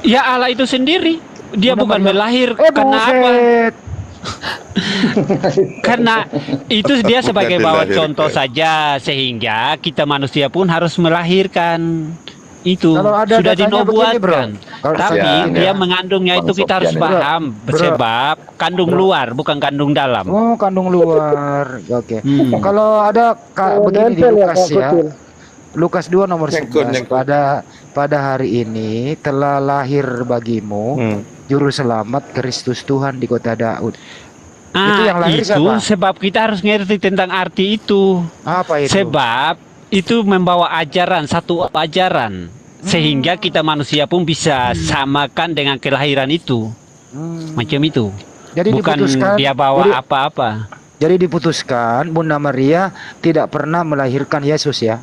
Speaker 4: Ya Allah itu sendiri. dia
Speaker 3: Bunda
Speaker 4: bukan
Speaker 3: Maria-
Speaker 4: melahirkan. Karena apa?
Speaker 3: buset.
Speaker 4: Karena itu dia sebagai
Speaker 8: Bukan
Speaker 4: bawa
Speaker 8: dilahirkan.
Speaker 4: contoh saja, sehingga kita manusia pun harus melahirkan. Itu
Speaker 3: Kalau ada
Speaker 4: sudah
Speaker 3: datanya begini, bro.
Speaker 4: dinubuatkan.
Speaker 3: Kalau
Speaker 4: Tapi
Speaker 8: Sofian,
Speaker 4: dia
Speaker 8: ya.
Speaker 4: mengandungnya itu
Speaker 8: Bang
Speaker 4: kita harus
Speaker 8: Sofian, ya.
Speaker 4: paham,
Speaker 3: Bro.
Speaker 4: sebab kandung luar bukan kandung dalam.
Speaker 3: Oh, kandung luar. Oke.
Speaker 4: Hmm.
Speaker 3: Kalau ada begini di
Speaker 5: nempel ya,
Speaker 3: Lukas
Speaker 5: Kak
Speaker 3: ya.
Speaker 5: Kucil.
Speaker 3: Lukas 2 nomor
Speaker 8: Nyangkut,
Speaker 3: 11
Speaker 8: nyangkut.
Speaker 3: pada hari ini telah lahir bagimu juru selamat Kristus Tuhan di kota Daud. Itu yang lahir
Speaker 4: itu
Speaker 3: siapa?
Speaker 4: sebab kita harus ngerti tentang arti itu.
Speaker 3: Apa itu?
Speaker 4: Sebab itu membawa ajaran, satu ajaran, sehingga kita manusia pun bisa samakan dengan kelahiran itu. Macam itu.
Speaker 3: Jadi
Speaker 4: Bukan
Speaker 3: diputuskan
Speaker 4: dia bawa
Speaker 3: jadi-
Speaker 4: apa-apa.
Speaker 3: Jadi diputuskan Bunda Maria tidak pernah melahirkan Yesus ya.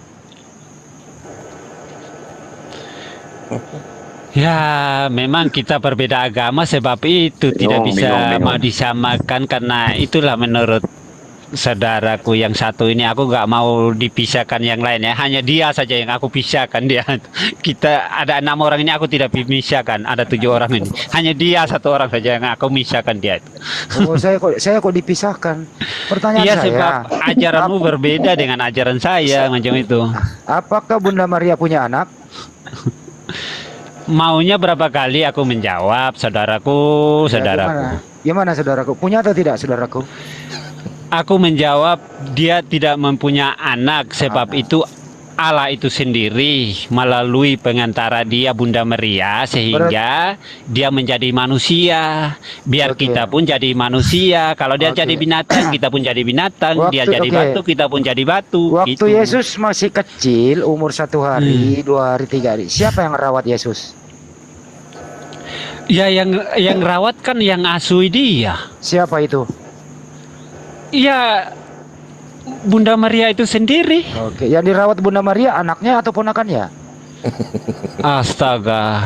Speaker 4: Ya, memang kita berbeda agama sebab itu tidak bisa mau disamakan, karena itulah menurut saudaraku yang satu ini, aku nggak mau dipisahkan yang lain ya, hanya dia saja yang aku pisahkan dia. Kita ada 6 orang ini aku tidak pisahkan, ada 7 orang ini, hanya dia 1 orang saja yang aku pisahkan dia.
Speaker 3: Oh, saya kok dipisahkan. Pertanyaan
Speaker 4: Iya,
Speaker 3: saya,
Speaker 4: sebab ajaranmu berbeda dengan ajaran saya macam itu.
Speaker 3: apakah Bunda Maria punya anak?
Speaker 4: Maunya berapa kali aku menjawab, saudaraku,
Speaker 3: Ya,
Speaker 4: saudaraku.
Speaker 3: gimana saudaraku? Punya atau tidak saudaraku?
Speaker 4: Aku menjawab dia tidak mempunyai anak, sebab itu Allah itu sendiri melalui pengantara dia Bunda Maria, sehingga dia menjadi manusia. Biar
Speaker 3: Oke.
Speaker 4: kita pun jadi manusia. Kalau dia
Speaker 3: Oke.
Speaker 4: jadi binatang, kita pun jadi binatang. Dia jadi
Speaker 3: Oke.
Speaker 4: batu, kita pun jadi batu.
Speaker 3: Waktu
Speaker 4: gitu.
Speaker 3: Yesus masih kecil, umur 1 hari, 2 hari, 3 hari, siapa yang merawat Yesus?
Speaker 4: Ya, yang rawat kan yang asuh dia.
Speaker 3: Siapa itu?
Speaker 4: Ya, Bunda Maria itu sendiri.
Speaker 3: Oke, yang dirawat Bunda Maria anaknya atau ponakannya?
Speaker 4: Astaga.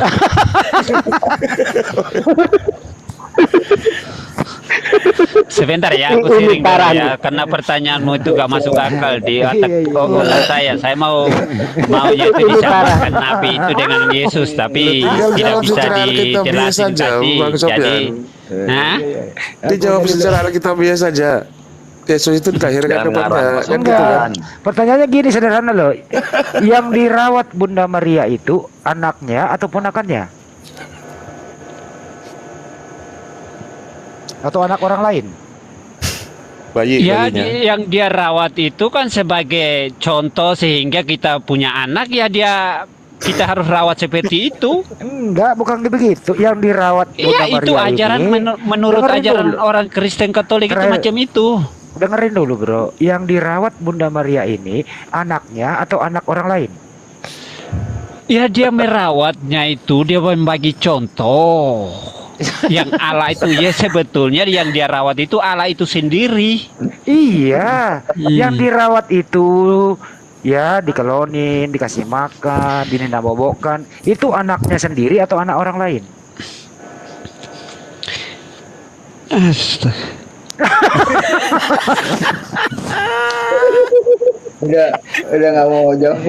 Speaker 4: Sebentar ya, aku sharing dulu ya, karena pertanyaanmu itu gak masuk akal di otak
Speaker 3: Iya, iya.
Speaker 4: otak saya. Saya maunya itu disamakan Nabi itu dengan Yesus, tapi
Speaker 8: Tinggal
Speaker 4: tidak
Speaker 8: jawab
Speaker 4: bisa
Speaker 8: secara alkitabiah
Speaker 4: dijelasin
Speaker 8: saja,
Speaker 4: tadi.
Speaker 8: Bang Sofian.
Speaker 4: Jadi, hah?
Speaker 8: Dijawab secara alkitabiah saja. Yesus itu dilahirkan kepada kan gitu kan.
Speaker 3: Pertanyaannya gini sederhana loh. Yang dirawat Bunda Maria itu anaknya atau ponakannya? Atau anak orang lain?
Speaker 8: Bayi
Speaker 4: Ya,
Speaker 8: bayinya.
Speaker 4: yang dia rawat itu kan sebagai contoh, sehingga kita punya anak ya kita harus rawat seperti itu.
Speaker 3: Enggak, bukan begitu. Yang dirawat Bunda
Speaker 4: Iya,
Speaker 3: Maria
Speaker 4: itu ajaran
Speaker 3: ini,
Speaker 4: menurut
Speaker 3: dengerin
Speaker 4: ajaran
Speaker 3: dulu.
Speaker 4: orang Kristen Katolik itu
Speaker 3: Keren.
Speaker 4: macam itu.
Speaker 3: Dengerin dulu bro. Yang dirawat Bunda Maria ini anaknya atau anak orang lain?
Speaker 4: Ya, dia merawatnya itu, dia membagi contoh. Yang Allah itu ya sebetulnya yang dia rawat itu Allah itu sendiri.
Speaker 3: Iya, yang dirawat itu ya dikelonin, dikasih makan, dininabobokan. Itu anaknya sendiri atau anak orang lain?
Speaker 6: Udah nggak mau jawab.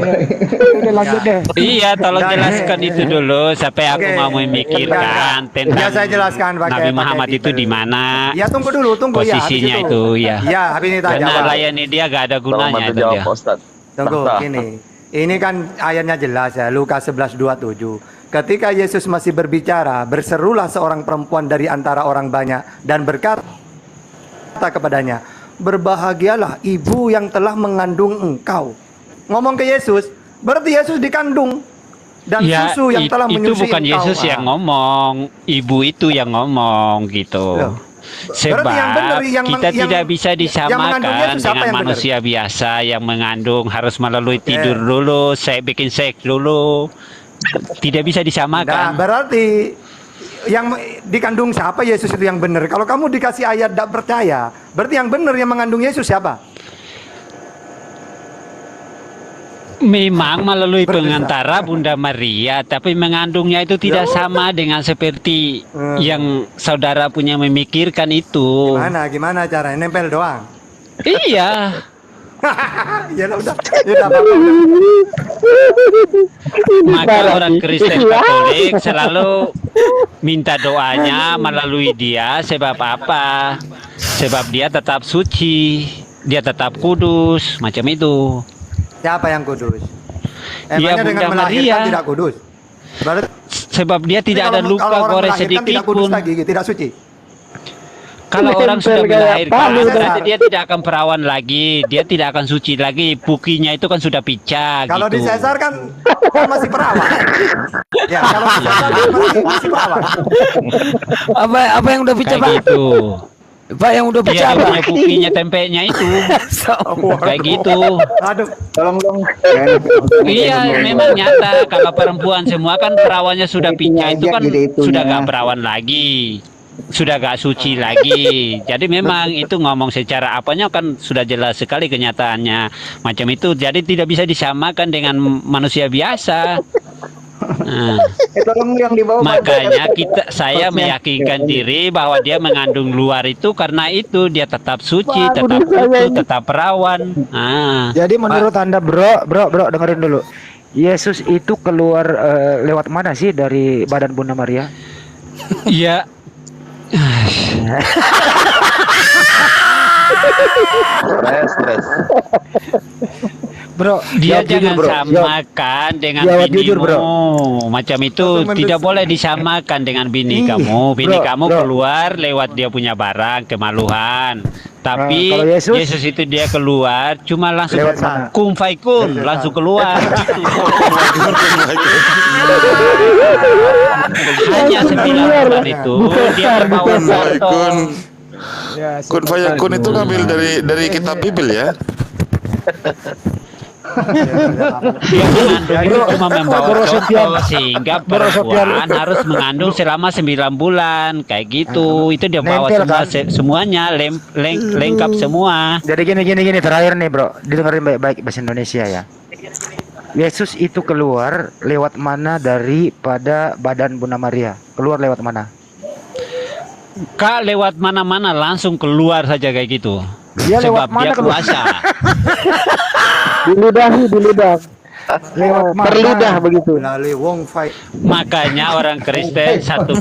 Speaker 3: Udah lanjut deh.
Speaker 4: Iya, tolong
Speaker 2: Nah,
Speaker 4: jelaskan itu dulu sampai aku
Speaker 2: Oke.
Speaker 4: mau memikirkan tentang
Speaker 2: Ya, saya jelaskan pakai-
Speaker 4: Nabi Muhammad
Speaker 2: pakai
Speaker 4: itu
Speaker 2: Bible.
Speaker 4: di mana
Speaker 2: Ya tunggu dulu, tunggu ya. habis
Speaker 4: posisinya itu ya.
Speaker 2: Ya, habis ini tak
Speaker 4: Karena
Speaker 2: jawab.
Speaker 4: layani dia gak ada gunanya itu dia.
Speaker 2: Tunggu, gini. Ini kan ayatnya jelas ya, Lukas 11:27. Ketika Yesus masih berbicara, berserulah seorang perempuan dari antara orang banyak dan berkata kepadanya, "Berbahagialah ibu yang telah mengandung engkau." Ngomong ke Yesus, berarti Yesus dikandung. Dan
Speaker 4: Ya,
Speaker 2: susu yang telah
Speaker 4: itu
Speaker 2: menyusui
Speaker 4: bukan
Speaker 2: engkau.
Speaker 4: Yesus yang ngomong, ibu itu yang ngomong gitu.
Speaker 2: Loh.
Speaker 4: Sebab
Speaker 2: Berarti yang benar,
Speaker 4: kita tidak bisa
Speaker 2: yang mengandung
Speaker 4: disamakan
Speaker 2: Yesus siapa
Speaker 4: dengan
Speaker 2: yang benar?
Speaker 4: manusia biasa yang mengandung harus melalui
Speaker 2: Oke.
Speaker 4: tidur dulu, bikin seks dulu. Tidak bisa
Speaker 2: Nah,
Speaker 4: disamakan.
Speaker 2: berarti yang dikandung siapa Yesus itu yang benar. Kalau kamu dikasih ayat tidak percaya, berarti yang benar yang mengandung Yesus siapa?
Speaker 4: Memang melalui
Speaker 2: Berbeda.
Speaker 4: pengantara Bunda Maria, tapi mengandungnya itu tidak sama dengan seperti yang saudara punya memikirkan itu.
Speaker 2: Gimana caranya? Nempel doang.
Speaker 4: Iya.
Speaker 2: Ya udah. Ya udah apa-apa.
Speaker 4: Maka orang Kristen Katolik selalu minta doanya melalui dia. Sebab apa? Sebab dia tetap suci, dia tetap kudus, macam itu.
Speaker 2: Siapa yang kudus?
Speaker 4: Ya,
Speaker 2: Emangnya dengan
Speaker 4: Bunda
Speaker 2: melahirkan
Speaker 4: Maria.
Speaker 2: tidak kudus? Berarti
Speaker 4: Sebab dia tidak ada
Speaker 2: kalau
Speaker 4: luka
Speaker 2: orang
Speaker 4: gores
Speaker 2: melahirkan
Speaker 4: sedikit
Speaker 2: tidak kudus
Speaker 4: pun.
Speaker 2: lagi, tidak suci.
Speaker 4: Kalau orang sudah
Speaker 5: Nempel kayak
Speaker 4: melahirkan,
Speaker 5: palu dah.
Speaker 4: berarti dia tidak akan perawan lagi, dia tidak akan suci lagi. Pukinya itu kan sudah picah.
Speaker 2: Kalau
Speaker 4: gitu.
Speaker 2: disesar kan masih perawan. Ya, kalau disesar kan masih perawan.
Speaker 7: Apa yang udah pecah,
Speaker 4: Kayak
Speaker 7: Pak?
Speaker 4: gitu.
Speaker 7: Pak yang udah
Speaker 4: Dia
Speaker 7: pecah, Pak.
Speaker 4: punya pukinya tempenya itu. Kayak gitu.
Speaker 2: Aduh,
Speaker 6: Tolong dong.
Speaker 4: Iya, memang nyata kalau perempuan semua kan perawannya sudah picah itu kan sudah gak perawan lagi. Sudah gak suci lagi. Jadi memang itu ngomong secara apanya kan sudah jelas sekali kenyataannya macam itu. Jadi tidak bisa disamakan dengan manusia biasa. Nah,
Speaker 6: Tolong yang di bawah.
Speaker 4: makanya saya meyakinkan diri bahwa dia mengandung luar itu karena itu dia tetap suci, tetap utuh, tetap perawan. Nah,
Speaker 3: Jadi menurut Anda, bro, dengerin dulu. Yesus itu keluar lewat mana sih dari badan Bunda Maria?
Speaker 4: ya
Speaker 6: Stres.
Speaker 3: Bro,
Speaker 4: dia
Speaker 3: jawab jujur,
Speaker 4: jangan
Speaker 3: bro.
Speaker 4: samakan dengan
Speaker 3: Jawab
Speaker 4: binimu.
Speaker 3: jujur, bro.
Speaker 4: Macam itu tidak boleh disamakan dengan bini
Speaker 3: Ih,
Speaker 4: kamu. Bini
Speaker 3: bro,
Speaker 4: kamu
Speaker 3: bro.
Speaker 4: keluar lewat dia punya barang, kemaluhan. Tapi
Speaker 3: kalau Yesus?
Speaker 4: Yesus itu dia keluar cuma langsung
Speaker 3: Lewat mana?
Speaker 4: kun fai kun, langsung keluar. Hanya 9 bulan itu dia terbawa potong.
Speaker 8: Kun fayakun itu ngambil dari kitab Bible ya.
Speaker 4: Dia mengandung itu cuma membawa
Speaker 3: Bro Sofian.
Speaker 4: contoh sehingga
Speaker 3: Bro Sofian.
Speaker 4: perempuan harus mengandung selama 9 bulan kayak gitu. Itu dia bawa
Speaker 3: Nempel,
Speaker 4: semua
Speaker 3: kan?
Speaker 4: semuanya lengkap semua.
Speaker 3: Jadi gini terakhir nih, bro, didengerin baik-baik bahasa Indonesia ya. Yesus itu keluar lewat mana daripada badan Bunda Maria? Keluar lewat mana?
Speaker 4: Kak lewat mana-mana langsung keluar saja kayak gitu.
Speaker 3: Dia lewat
Speaker 4: Sebab
Speaker 3: mana
Speaker 4: dia
Speaker 3: keluar?
Speaker 4: kuasa.
Speaker 5: Diludahi,
Speaker 3: Lewat mana?
Speaker 5: berludah begitu.
Speaker 2: melalui Wong Fai.
Speaker 4: Makanya orang Kristen satu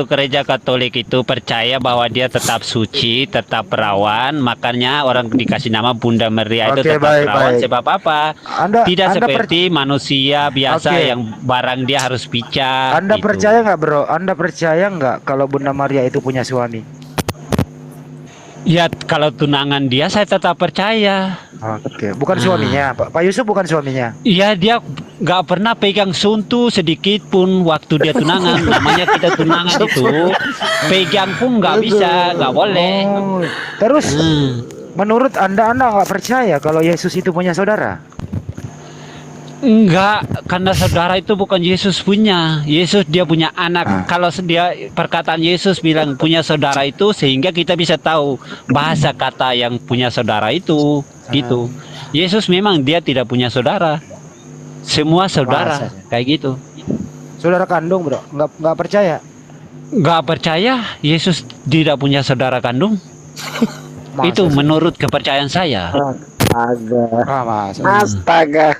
Speaker 4: gereja Katolik itu percaya bahwa dia tetap suci, tetap perawan. Makanya orang dikasih nama Bunda Maria itu
Speaker 3: Oke,
Speaker 4: tetap
Speaker 3: baik,
Speaker 4: perawan.
Speaker 3: baik.
Speaker 4: Sebab apa?
Speaker 3: Anda
Speaker 4: Seperti manusia biasa
Speaker 3: Oke.
Speaker 4: yang barang dia harus picah.
Speaker 3: Anda
Speaker 4: gitu.
Speaker 3: percaya nggak, bro? Anda percaya nggak kalau Bunda Maria itu punya suami?
Speaker 4: Ya kalau tunangan dia saya tetap percaya.
Speaker 3: Oke, bukan suaminya. Pak Yusuf bukan suaminya.
Speaker 4: Iya dia nggak pernah pegang suntu sedikit pun waktu dia tunangan. Namanya kita tunangan itu pegang pun nggak bisa, nggak boleh.
Speaker 3: Oh, terus menurut Anda nggak percaya kalau Yesus itu punya saudara?
Speaker 4: Enggak, karena saudara itu bukan Yesus punya. Yesus dia punya anak. Kalau dia perkataan Yesus bilang punya saudara itu sehingga kita bisa tahu bahasa kata yang punya saudara itu gitu. Yesus memang dia tidak punya saudara. Semua saudara kayak gitu.
Speaker 3: Saudara kandung, bro? Nggak percaya?
Speaker 4: Nggak percaya Yesus tidak punya saudara kandung? Itu menurut kepercayaan saya.
Speaker 5: Astaga.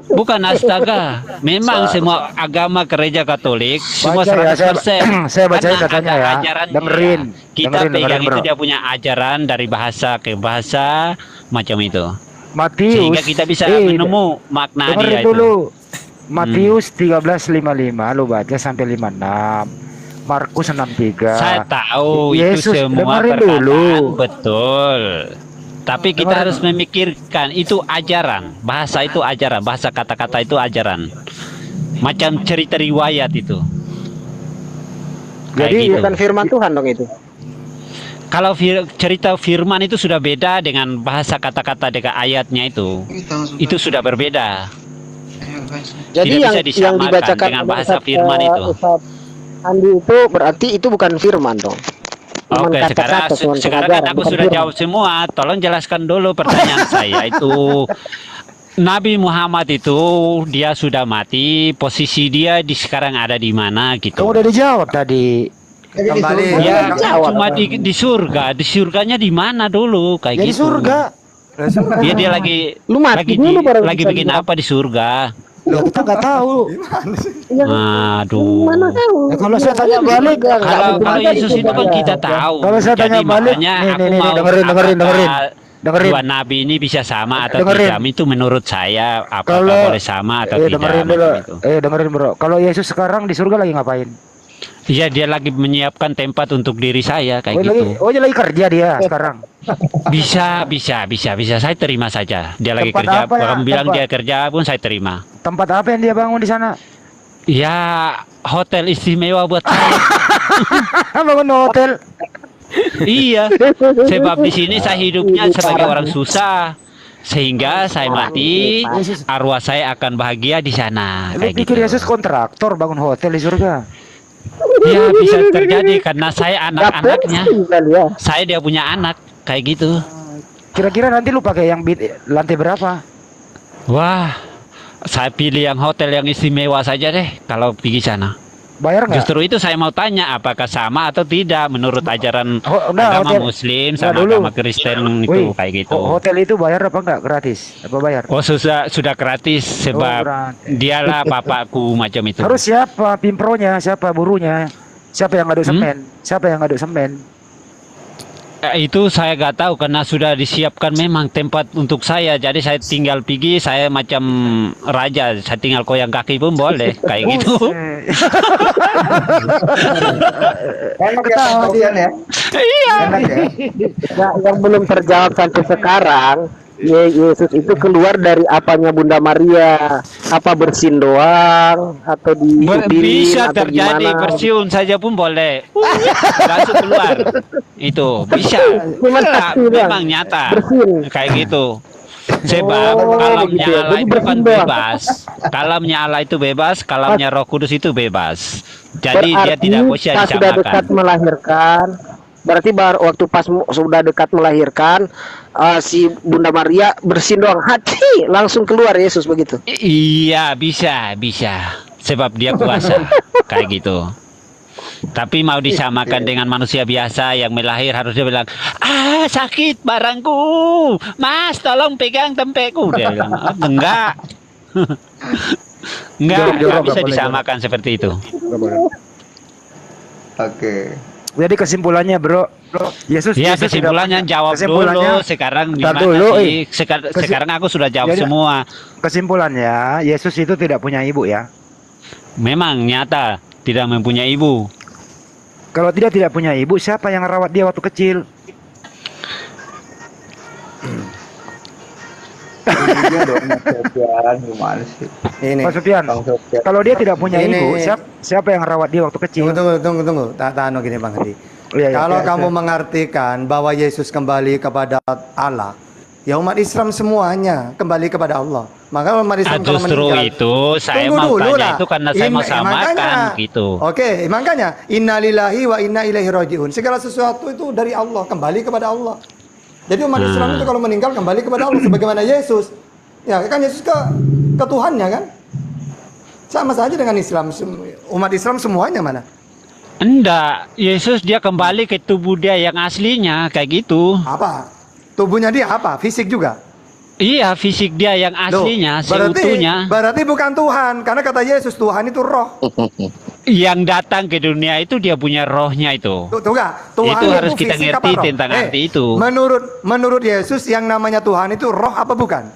Speaker 4: Bukan astaga. Memang semua agama gereja Katolik semua
Speaker 3: Baca ya,
Speaker 4: 100%.
Speaker 3: saya bacain
Speaker 4: Karena
Speaker 3: katanya
Speaker 4: ada
Speaker 3: ya.
Speaker 4: ajaran
Speaker 3: Dengerin.
Speaker 4: dia. Kita
Speaker 3: Dengerin,
Speaker 4: pegang itu
Speaker 3: bro.
Speaker 4: dia punya ajaran dari bahasa ke bahasa macam itu.
Speaker 3: Matius.
Speaker 4: Sehingga kita bisa menemu makna
Speaker 3: dengerin
Speaker 4: dia itu.
Speaker 3: dulu. Matius 13:55 lu baca sampai 56. Markus 6:3.
Speaker 4: Saya tahu
Speaker 3: Yesus,
Speaker 4: itu semua
Speaker 3: dengerin
Speaker 4: perkataan
Speaker 3: dulu.
Speaker 4: betul. Tapi kita
Speaker 3: Dengerin.
Speaker 4: harus memikirkan itu ajaran, bahasa itu ajaran, bahasa kata-kata itu ajaran. Macam cerita riwayat itu. Kayak
Speaker 3: Jadi
Speaker 4: gitu.
Speaker 5: Bukan firman Tuhan dong itu.
Speaker 4: Kalau cerita firman itu sudah beda dengan bahasa kata-kata dengan ayatnya itu sudah berbeda.
Speaker 5: Jadi
Speaker 4: Tidak
Speaker 5: yang
Speaker 4: bisa disamakan
Speaker 5: dibacakan
Speaker 4: dengan
Speaker 5: oleh
Speaker 4: bahasa
Speaker 5: Ustadz,
Speaker 4: firman itu.
Speaker 5: Ustadz Andi itu berarti itu bukan firman dong. Cuman
Speaker 4: Oke,
Speaker 5: kata-kata, cuman
Speaker 4: sekarang kan
Speaker 5: pengajaran,
Speaker 4: aku
Speaker 5: bukan
Speaker 4: sudah
Speaker 5: firman.
Speaker 4: jawab semua. Tolong jelaskan dulu pertanyaan saya itu. Nabi Muhammad itu dia sudah mati, posisi dia sekarang ada di mana gitu.
Speaker 3: kamu udah dijawab tadi.
Speaker 2: Kembali.
Speaker 4: Ya,
Speaker 5: Jawab.
Speaker 4: cuma di surga. Di surganya di mana dulu kayak
Speaker 3: Ya di
Speaker 4: gitu.
Speaker 3: surga.
Speaker 4: Dia lagi
Speaker 5: Lu mati
Speaker 4: lagi
Speaker 5: dulu baru
Speaker 4: lagi
Speaker 5: bisa
Speaker 4: bikin
Speaker 5: bilang.
Speaker 4: apa di surga?
Speaker 3: Ya, kita nggak tahu.
Speaker 2: Gimana sih?
Speaker 4: Aduh.
Speaker 5: Mana tahu?
Speaker 3: Ya, kalau saya tanya
Speaker 5: Iya,
Speaker 3: balik,
Speaker 5: nggak
Speaker 4: Kalau
Speaker 5: mungkin
Speaker 4: kalau
Speaker 5: ada di
Speaker 4: Yesus itu kan
Speaker 5: surga.
Speaker 4: kita tahu.
Speaker 3: Kalau saya tanya
Speaker 4: Jadi
Speaker 3: balik,
Speaker 4: makanya
Speaker 3: nih,
Speaker 4: aku
Speaker 3: nih,
Speaker 4: mau
Speaker 3: dengerin,
Speaker 4: apakah
Speaker 3: dengerin.
Speaker 4: dua nabi ini bisa sama atau
Speaker 3: Dengerin.
Speaker 4: tidak itu menurut saya apakah
Speaker 3: Kalau
Speaker 4: boleh sama atau tidak
Speaker 3: dengerin dulu.
Speaker 4: macam itu.
Speaker 3: Dengerin bro. Kalau Yesus sekarang di surga lagi ngapain?
Speaker 4: Iya, dia lagi menyiapkan tempat untuk diri saya kayak
Speaker 3: Oh,
Speaker 4: gitu.
Speaker 3: dia lagi kerja dia sekarang.
Speaker 4: Bisa. Saya terima saja. Dia lagi
Speaker 3: Tempat
Speaker 4: kerja.
Speaker 3: apa ya?
Speaker 4: Orang bilang
Speaker 3: Tempat-
Speaker 4: dia kerja pun saya terima.
Speaker 3: Tempat apa yang dia bangun di sana?
Speaker 4: Ya, hotel istimewa buat saya.
Speaker 3: Bangun hotel.
Speaker 4: Iya, sebab di sini saya hidupnya sebagai orang susah. Sehingga saya mati, arwah saya akan bahagia di sana.
Speaker 3: Lu
Speaker 4: Kayak gitu.
Speaker 3: pikir Yesus kontraktor bangun hotel di surga?
Speaker 4: Ya, bisa terjadi karena saya
Speaker 5: Nggak
Speaker 4: anak-anaknya.
Speaker 5: penting kali ya.
Speaker 4: Saya dia punya anak kayak gitu.
Speaker 3: Kira-kira nanti lu pakai yang lantai berapa?
Speaker 4: Wah, saya pilih yang hotel yang istimewa saja deh kalau pergi sana.
Speaker 3: Bayar nggak?
Speaker 4: Justru itu saya mau tanya apakah sama atau tidak menurut ajaran
Speaker 3: Udah,
Speaker 4: agama
Speaker 3: hotel.
Speaker 4: Muslim
Speaker 3: Nggak
Speaker 4: sama
Speaker 3: dulu.
Speaker 4: agama Kristen itu
Speaker 3: Wih,
Speaker 4: kayak gitu.
Speaker 3: Hotel itu bayar apa enggak? Gratis? Apa bayar?
Speaker 4: Oh, sudah gratis sebab
Speaker 3: gratis.
Speaker 4: dialah bapakku macam itu.
Speaker 3: Harus siapa pimpronya? Siapa burunya? Siapa yang ngaduk semen? Siapa yang ngaduk semen?
Speaker 4: Itu saya nggak tahu karena sudah disiapkan memang tempat untuk saya. Jadi saya tinggal pergi, saya macam raja, saya tinggal koyang kaki pun boleh kayak gitu.
Speaker 6: Enak ya Sofian ya.
Speaker 4: Iya.
Speaker 6: Enak ya.
Speaker 5: Nah, yang belum terjawab sampai sekarang, Yesus itu keluar dari apanya Bunda Maria? Apa bersin doang atau diupirin
Speaker 4: Bisa
Speaker 5: atau
Speaker 4: terjadi
Speaker 5: gimana?
Speaker 4: bersiun saja pun boleh. Langsung keluar. Itu bisa.
Speaker 5: Cuman
Speaker 4: Nah,
Speaker 5: saksi doang.
Speaker 4: memang nyata.
Speaker 5: Bersin.
Speaker 4: Kayak gitu. Sebab
Speaker 5: Oh,
Speaker 4: kalamnya
Speaker 5: begitu ya.
Speaker 4: Allah
Speaker 5: Jadi
Speaker 4: itu kan
Speaker 5: bersin doang.
Speaker 4: bebas. Kalamnya Allah itu bebas, kalamnya Roh Kudus itu bebas. Jadi dia tidak bisa
Speaker 5: pas sudah dekat
Speaker 4: disamakan.
Speaker 5: melahirkan, berarti waktu pas sudah dekat melahirkan, si Bunda Maria bersin doang, hati langsung keluar Yesus begitu.
Speaker 4: Iya, bisa. Sebab dia kuasa. Kayak gitu. Tapi mau disamakan dengan manusia biasa yang melahir harus dia bilang, sakit barangku, Mas tolong pegang tempeku. Dia bilang, enggak. Enggak bisa disamakan seperti itu.
Speaker 6: Oke.
Speaker 2: Jadi kesimpulannya bro, Yesus.
Speaker 4: Ya,
Speaker 2: Yesus
Speaker 4: kesimpulannya
Speaker 2: tidak-
Speaker 4: jawab
Speaker 2: kesimpulannya,
Speaker 4: dulu. Sekarang
Speaker 2: Ntar
Speaker 4: gimana
Speaker 2: dulu,
Speaker 4: sih? Sekarang aku sudah jawab
Speaker 2: Jadi-
Speaker 4: semua.
Speaker 2: Kesimpulannya Yesus itu tidak punya ibu ya.
Speaker 4: Memang nyata tidak mempunyai ibu.
Speaker 2: Kalau tidak punya ibu, siapa yang rawat dia waktu kecil?
Speaker 6: Dia dong Sofian gimana sih?
Speaker 2: Ini.
Speaker 6: Pak Sofian. Bang Sofian.
Speaker 2: Kalau dia tidak punya
Speaker 6: Ini.
Speaker 2: ibu, siapa yang rawat dia waktu kecil?
Speaker 9: Tunggu. Tahan gini Bang Hadi.
Speaker 2: Iya,
Speaker 9: Kalau
Speaker 2: iya,
Speaker 9: kamu
Speaker 2: iya.
Speaker 9: mengartikan bahwa Yesus kembali kepada Allah, ya umat Islam semuanya kembali kepada Allah. Maka umat Islam kalau
Speaker 4: Justru
Speaker 9: meninggal,
Speaker 4: itu saya
Speaker 9: Tunggu
Speaker 4: mau
Speaker 9: dulu
Speaker 4: tanya
Speaker 9: lah.
Speaker 4: itu karena saya mau samakan
Speaker 9: makanya,
Speaker 4: gitu.
Speaker 9: Oke, makanya innalillahi wa inna ilaihi rajiun. Segala sesuatu itu dari Allah, kembali kepada Allah. Jadi umat Islam itu kalau meninggal kembali kepada Allah sebagaimana Yesus. Ya, kan Yesus ke Tuhannya kan? Sama saja dengan Islam, umat Islam semuanya mana?
Speaker 4: Enggak, Yesus dia kembali ke tubuh dia yang aslinya kayak gitu.
Speaker 9: Apa? Tubuhnya dia apa? Fisik juga?
Speaker 4: Iya, fisik dia yang
Speaker 9: Loh,
Speaker 4: aslinya, seutuhnya.
Speaker 9: berarti bukan Tuhan, karena kata Yesus Tuhan itu roh.
Speaker 4: Yang datang ke dunia itu dia punya rohnya itu.
Speaker 9: Tuh enggak, Tuhan
Speaker 4: Itu harus kita
Speaker 9: fisik
Speaker 4: ngerti
Speaker 9: apa roh?
Speaker 4: tentang arti itu.
Speaker 9: Menurut Yesus yang namanya Tuhan itu roh apa bukan?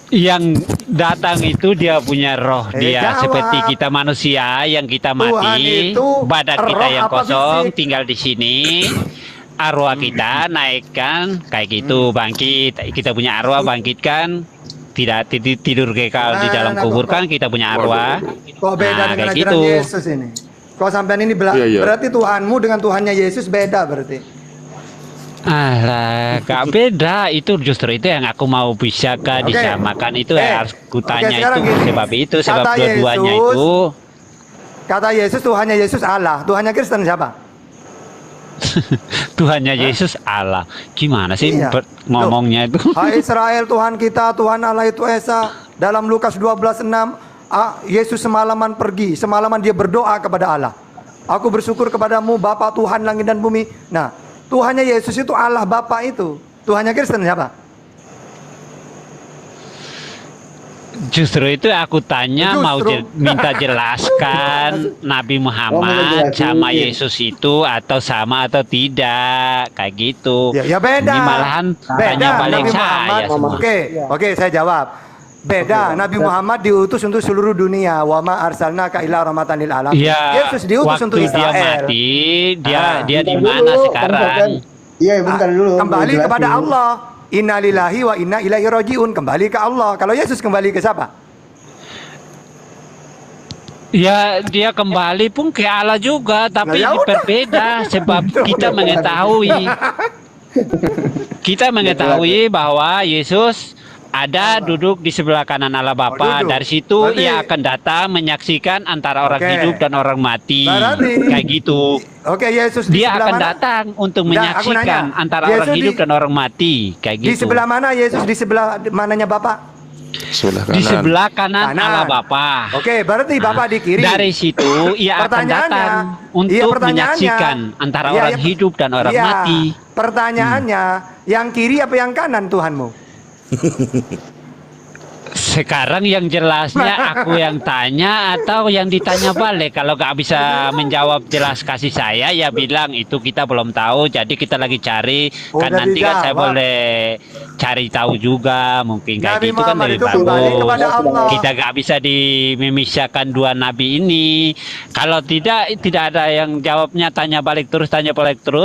Speaker 4: Yang datang itu dia punya roh dia
Speaker 9: jawab.
Speaker 4: seperti kita manusia yang kita
Speaker 9: Tuhan
Speaker 4: mati,
Speaker 9: itu
Speaker 4: badan kita
Speaker 9: roh
Speaker 4: yang
Speaker 9: apa
Speaker 4: kosong
Speaker 9: fisik?
Speaker 4: tinggal di sini. Arwah kita naikkan kayak gitu bangkit, kita punya arwah bangkitkan, tidak tidur kekal di dalam
Speaker 9: Nah,
Speaker 4: kubur
Speaker 9: kok-
Speaker 4: kan kita punya arwah.
Speaker 9: Kok beda dengan
Speaker 4: kayak
Speaker 9: ajaran
Speaker 4: gitu.
Speaker 9: Yesus ini? Kok sampean ini
Speaker 8: Iya, iya.
Speaker 9: berarti Tuhanmu dengan Tuhannya Yesus beda berarti?
Speaker 4: Alah, gak beda. Itu justru itu yang aku mau bisakah
Speaker 9: Oke.
Speaker 4: disamakan itu
Speaker 9: Oke.
Speaker 4: harus kutanya
Speaker 9: Oke, sekarang
Speaker 4: itu
Speaker 9: gini.
Speaker 4: sebab
Speaker 9: Kata
Speaker 4: dua-duanya
Speaker 9: Yesus,
Speaker 4: itu
Speaker 9: Kata Yesus Tuhannya Yesus Allah, Tuhannya Kristen siapa?
Speaker 4: Tuhannya Yesus Allah. Gimana sih
Speaker 9: Iya.
Speaker 4: ngomongnya itu?
Speaker 9: Hai Israel Tuhan kita, Tuhan Allah itu Esa. Dalam Lukas 12:6, Yesus semalaman pergi, semalaman dia berdoa kepada Allah. Aku bersyukur kepadamu Bapa Tuhan langit dan bumi. Nah, Tuhannya Yesus itu Allah Bapa itu. Tuhannya Kristen siapa?
Speaker 4: Justru itu aku tanya mau minta jelaskan Nabi Muhammad sama Yesus itu atau sama atau tidak kayak gitu.
Speaker 9: Ya beda.
Speaker 4: Ini malahan tanya balik
Speaker 9: Nabi
Speaker 4: saya
Speaker 9: Muhammad.
Speaker 4: semua.
Speaker 9: Oke, saya jawab. Beda. Nabi Muhammad diutus untuk seluruh dunia. Wa ma arsalnaka illa rahmatan lil alamin.
Speaker 4: Ya,
Speaker 9: Yesus diutus untuk
Speaker 4: waktu dia
Speaker 9: Israel.
Speaker 4: mati, dia di mana sekarang?
Speaker 6: Iya, bentar dulu.
Speaker 9: Kembali
Speaker 6: Jelasin.
Speaker 9: kepada Allah. Inna lillahi wa inna ilaihi rajiun. Kembali ke Allah. Kalau Yesus kembali ke siapa?
Speaker 4: Ya, dia kembali pun ke Allah juga, tapi
Speaker 9: Nah, ya udah.
Speaker 4: berbeda sebab kita mengetahui bahwa Yesus ada duduk di sebelah kanan Allah Bapa.
Speaker 9: duduk.
Speaker 4: Dari situ
Speaker 9: Berarti-
Speaker 4: ia akan datang menyaksikan antara orang
Speaker 9: Oke.
Speaker 4: hidup dan orang mati.
Speaker 9: Berarti-
Speaker 4: Kayak gitu.
Speaker 9: Oke, Yesus di
Speaker 4: Dia
Speaker 9: sebelah
Speaker 4: akan
Speaker 9: mana?
Speaker 4: datang untuk
Speaker 9: Nggak, aku
Speaker 4: menyaksikan
Speaker 9: nanya.
Speaker 4: antara
Speaker 9: Yesus
Speaker 4: orang hidup
Speaker 9: di-
Speaker 4: dan orang mati. Kayak gitu.
Speaker 9: Di sebelah mana Yesus? Di sebelah mananya Bapak?
Speaker 8: Sebelah kanan.
Speaker 4: Di sebelah kanan
Speaker 9: Kanan.
Speaker 4: Allah Bapa.
Speaker 9: Oke, berarti Bapak di kiri.
Speaker 4: Dari situ ia akan
Speaker 9: Pertanyaannya-
Speaker 4: datang untuk
Speaker 9: pertanyaannya-
Speaker 4: menyaksikan antara
Speaker 9: Iya,
Speaker 4: orang
Speaker 9: iya,
Speaker 4: hidup dan orang
Speaker 9: iya.
Speaker 4: mati.
Speaker 9: Pertanyaannya, yang kiri apa yang kanan Tuhanmu?
Speaker 4: Sekarang yang jelasnya aku yang tanya atau yang ditanya balik. Kalau nggak bisa menjawab jelas kasih saya, ya bilang itu kita belum tahu. Jadi kita lagi cari. Kan
Speaker 9: Udah
Speaker 4: nanti kan saya
Speaker 9: dijawab.
Speaker 4: boleh cari tahu juga. Mungkin kayak
Speaker 9: Nabi
Speaker 4: gitu kan
Speaker 9: Muhammad
Speaker 4: lebih
Speaker 9: itu kembali
Speaker 4: bagus.
Speaker 9: kepada Allah.
Speaker 4: Kita nggak bisa memisahkan dua nabi ini. Kalau tidak ada yang jawabnya tanya balik terus.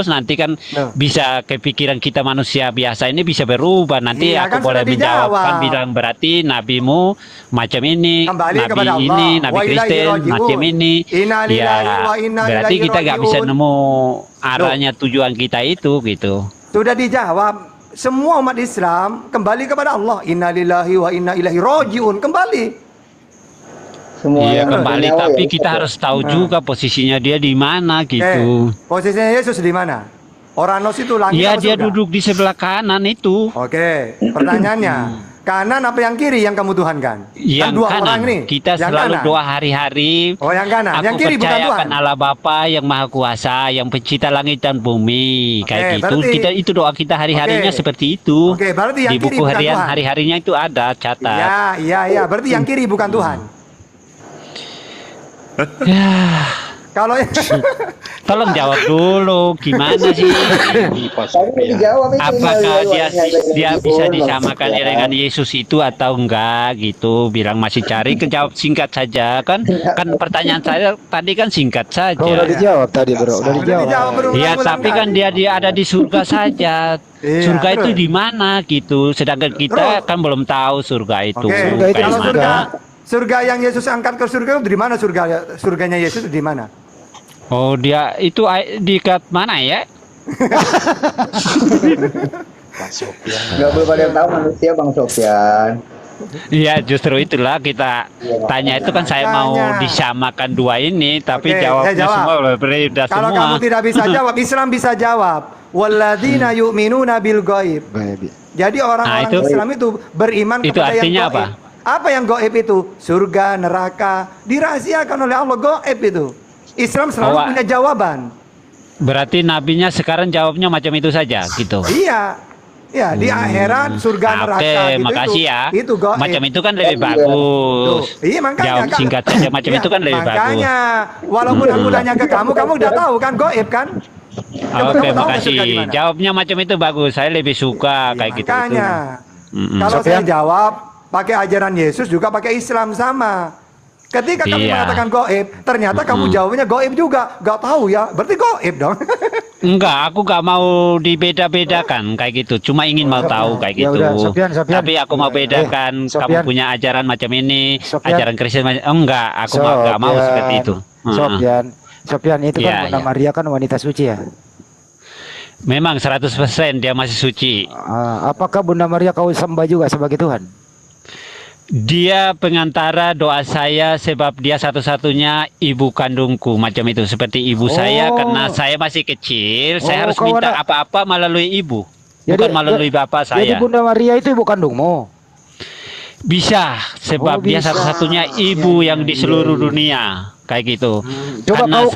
Speaker 4: Nanti kan
Speaker 9: Nah.
Speaker 4: bisa kepikiran kita manusia biasa ini bisa berubah. Nanti
Speaker 9: Iya,
Speaker 4: aku
Speaker 9: kan
Speaker 4: boleh
Speaker 9: sudah
Speaker 4: menjawab kan
Speaker 9: dijawab.
Speaker 4: bilang berarti nabimu macam ini,
Speaker 9: Kembali
Speaker 4: nabi
Speaker 9: kepada Allah.
Speaker 4: ini, nabi
Speaker 9: Wa ilaihi
Speaker 4: Kristen
Speaker 9: raji'un.
Speaker 4: macam ini.
Speaker 9: Inna lillahi wa inna
Speaker 4: Berarti
Speaker 9: ilaihi
Speaker 4: kita nggak bisa
Speaker 9: raji'un.
Speaker 4: nemu arahnya tujuan kita itu gitu.
Speaker 9: Sudah dijawab. Semua umat Islam kembali kepada Allah. Inna lillahi wa inna ilaihi raji'un. Kembali.
Speaker 6: Semua
Speaker 4: Iya
Speaker 6: yang
Speaker 4: kembali,
Speaker 6: bernyawa
Speaker 4: tapi
Speaker 6: ya,
Speaker 4: kita
Speaker 6: Ustaz.
Speaker 4: harus tahu juga posisinya dia di mana gitu.
Speaker 9: Posisinya Yesus di mana? Oranos itu langit
Speaker 4: Iya
Speaker 9: apa
Speaker 4: dia
Speaker 9: surga?
Speaker 4: duduk di sebelah kanan itu.
Speaker 9: Oke, pertanyaannya, kanan apa yang kiri yang kamu tuhankan?
Speaker 4: Yang
Speaker 9: Kan dua
Speaker 4: kanan.
Speaker 9: orang nih.
Speaker 4: Kita
Speaker 9: Yang
Speaker 4: selalu
Speaker 9: kanan.
Speaker 4: doa hari-hari.
Speaker 9: Oh, yang kanan.
Speaker 4: Aku
Speaker 9: Yang kiri bukan
Speaker 4: percaya
Speaker 9: Tuhan.
Speaker 4: akan Allah Bapa yang Maha Kuasa, yang pencipta langit dan bumi,
Speaker 9: Oke,
Speaker 4: kayak gitu.
Speaker 9: berarti-
Speaker 4: Kita itu doa kita hari-harinya
Speaker 9: Oke.
Speaker 4: seperti itu.
Speaker 9: Oke, berarti yang
Speaker 4: Di
Speaker 9: kiri
Speaker 4: buku
Speaker 9: bukan
Speaker 4: harian
Speaker 9: Tuhan.
Speaker 4: hari-harinya itu ada catat.
Speaker 9: Iya. Berarti yang kiri bukan Tuhan.
Speaker 4: Ya,
Speaker 9: Kalau
Speaker 4: tolong jawab dulu, gimana sih?
Speaker 6: Tadi dijawab itu.
Speaker 4: Apakah dia
Speaker 6: Inna
Speaker 4: bisa
Speaker 6: lillahi wa inna
Speaker 4: disamakan
Speaker 6: ilaihi
Speaker 4: dengan Yesus itu atau enggak gitu? Bilang masih cari, kejawab singkat saja kan? Kan pertanyaan saya tadi kan singkat
Speaker 3: Kau
Speaker 4: saja.
Speaker 3: udah dijawab tadi bro, udah
Speaker 9: Udah dijawab
Speaker 3: dijawab.
Speaker 9: berulang-ulang
Speaker 4: Ya tapi kan
Speaker 9: kali.
Speaker 4: dia ada di surga saja.
Speaker 9: Iya,
Speaker 4: Surga itu
Speaker 9: terus?
Speaker 4: di mana gitu. Sedangkan kita
Speaker 9: Terus?
Speaker 4: kan belum tahu surga itu.
Speaker 9: Oke,
Speaker 3: Surga itu
Speaker 4: kayak
Speaker 9: kalau
Speaker 3: di
Speaker 4: mana.
Speaker 9: surga yang Yesus angkat ke surga itu di mana surganya Yesus di mana?
Speaker 4: Oh dia itu di kat mana ya?
Speaker 6: Nggak belum ada yang tahu manusia Bang Sofyan.
Speaker 4: Iya justru itulah kita tanya itu kan saya mau
Speaker 9: Makanya.
Speaker 4: disamakan dua ini, tapi
Speaker 9: Oke,
Speaker 4: jawabnya
Speaker 9: saya jawab.
Speaker 4: semua berbeda
Speaker 9: Kalau
Speaker 4: semua.
Speaker 9: kamu tidak bisa jawab, Islam bisa jawab. Walladzina yu'minuna bil ghaib. Jadi orang-orang
Speaker 4: Nah, itu-
Speaker 9: Islam itu beriman
Speaker 4: itu
Speaker 9: kepada yang
Speaker 4: artinya
Speaker 9: gaib.
Speaker 4: apa?
Speaker 9: Apa yang gaib itu? Surga, neraka, dirahasiakan oleh Allah, gaib itu. Islam selalu
Speaker 4: Oh,
Speaker 9: punya jawaban.
Speaker 4: Berarti nabinya sekarang jawabnya macam itu saja gitu.
Speaker 9: Iya. Ya, di akhirat surga neraka
Speaker 4: Oke,
Speaker 9: gitu
Speaker 4: makasih
Speaker 9: itu.
Speaker 4: ya.
Speaker 9: Itu gaib.
Speaker 4: Macam itu kan lebih
Speaker 6: Iya.
Speaker 4: bagus.
Speaker 9: Iya makanya
Speaker 4: Jawab
Speaker 9: Kak.
Speaker 4: singkat saja macam
Speaker 9: Iya,
Speaker 4: itu kan lebih bagus.
Speaker 9: makanya, walaupun aku tanya ke kamu udah tahu kan gaib kan? Kamu
Speaker 4: Oke,
Speaker 9: tahu
Speaker 4: makasih.
Speaker 9: surga di mana?
Speaker 4: Jawabnya macam itu bagus. Saya lebih suka kayak gitu.
Speaker 9: Makanya,
Speaker 4: Mm-mm.
Speaker 9: kalau
Speaker 3: Sofyan?
Speaker 9: saya jawab pakai ajaran Yesus juga pakai Islam sama. Ketika kamu
Speaker 4: Iya.
Speaker 9: mengatakan gaib, ternyata kamu jawabnya gaib juga. Gak tahu ya, berarti gaib dong.
Speaker 4: Enggak, aku nggak mau dibeda-bedakan kayak gitu. Cuma ingin mau tahu kayak
Speaker 3: Ya
Speaker 4: gitu.
Speaker 3: udah, Sofyan.
Speaker 4: Tapi aku mau bedakan. Kamu
Speaker 3: Sofyan.
Speaker 4: punya ajaran macam ini,
Speaker 3: Sofyan.
Speaker 4: ajaran Kristen macam. Oh, enggak, aku nggak mau seperti itu.
Speaker 3: Sofyan itu kan
Speaker 4: Iya,
Speaker 3: Bunda
Speaker 4: iya.
Speaker 3: Maria kan wanita suci ya.
Speaker 4: Memang 100% dia masih suci.
Speaker 3: Apakah Bunda Maria kau sembah juga sebagai Tuhan?
Speaker 4: Dia pengantara doa saya sebab dia satu-satunya ibu kandungku macam itu. Seperti ibu saya
Speaker 3: Oh.
Speaker 4: karena saya masih kecil, saya
Speaker 3: Oh,
Speaker 4: harus
Speaker 3: kau
Speaker 4: minta
Speaker 3: ada-
Speaker 4: apa-apa melalui ibu.
Speaker 3: Jadi-
Speaker 4: Bukan melalui bapak
Speaker 3: Jadi
Speaker 4: saya.
Speaker 3: Bunda Maria itu ibu kandungmu.
Speaker 4: Bisa, sebab dia
Speaker 3: bisa.
Speaker 4: satu-satunya ibu yang di seluruh dunia, kayak gitu.
Speaker 3: Coba
Speaker 4: Karena
Speaker 3: kau-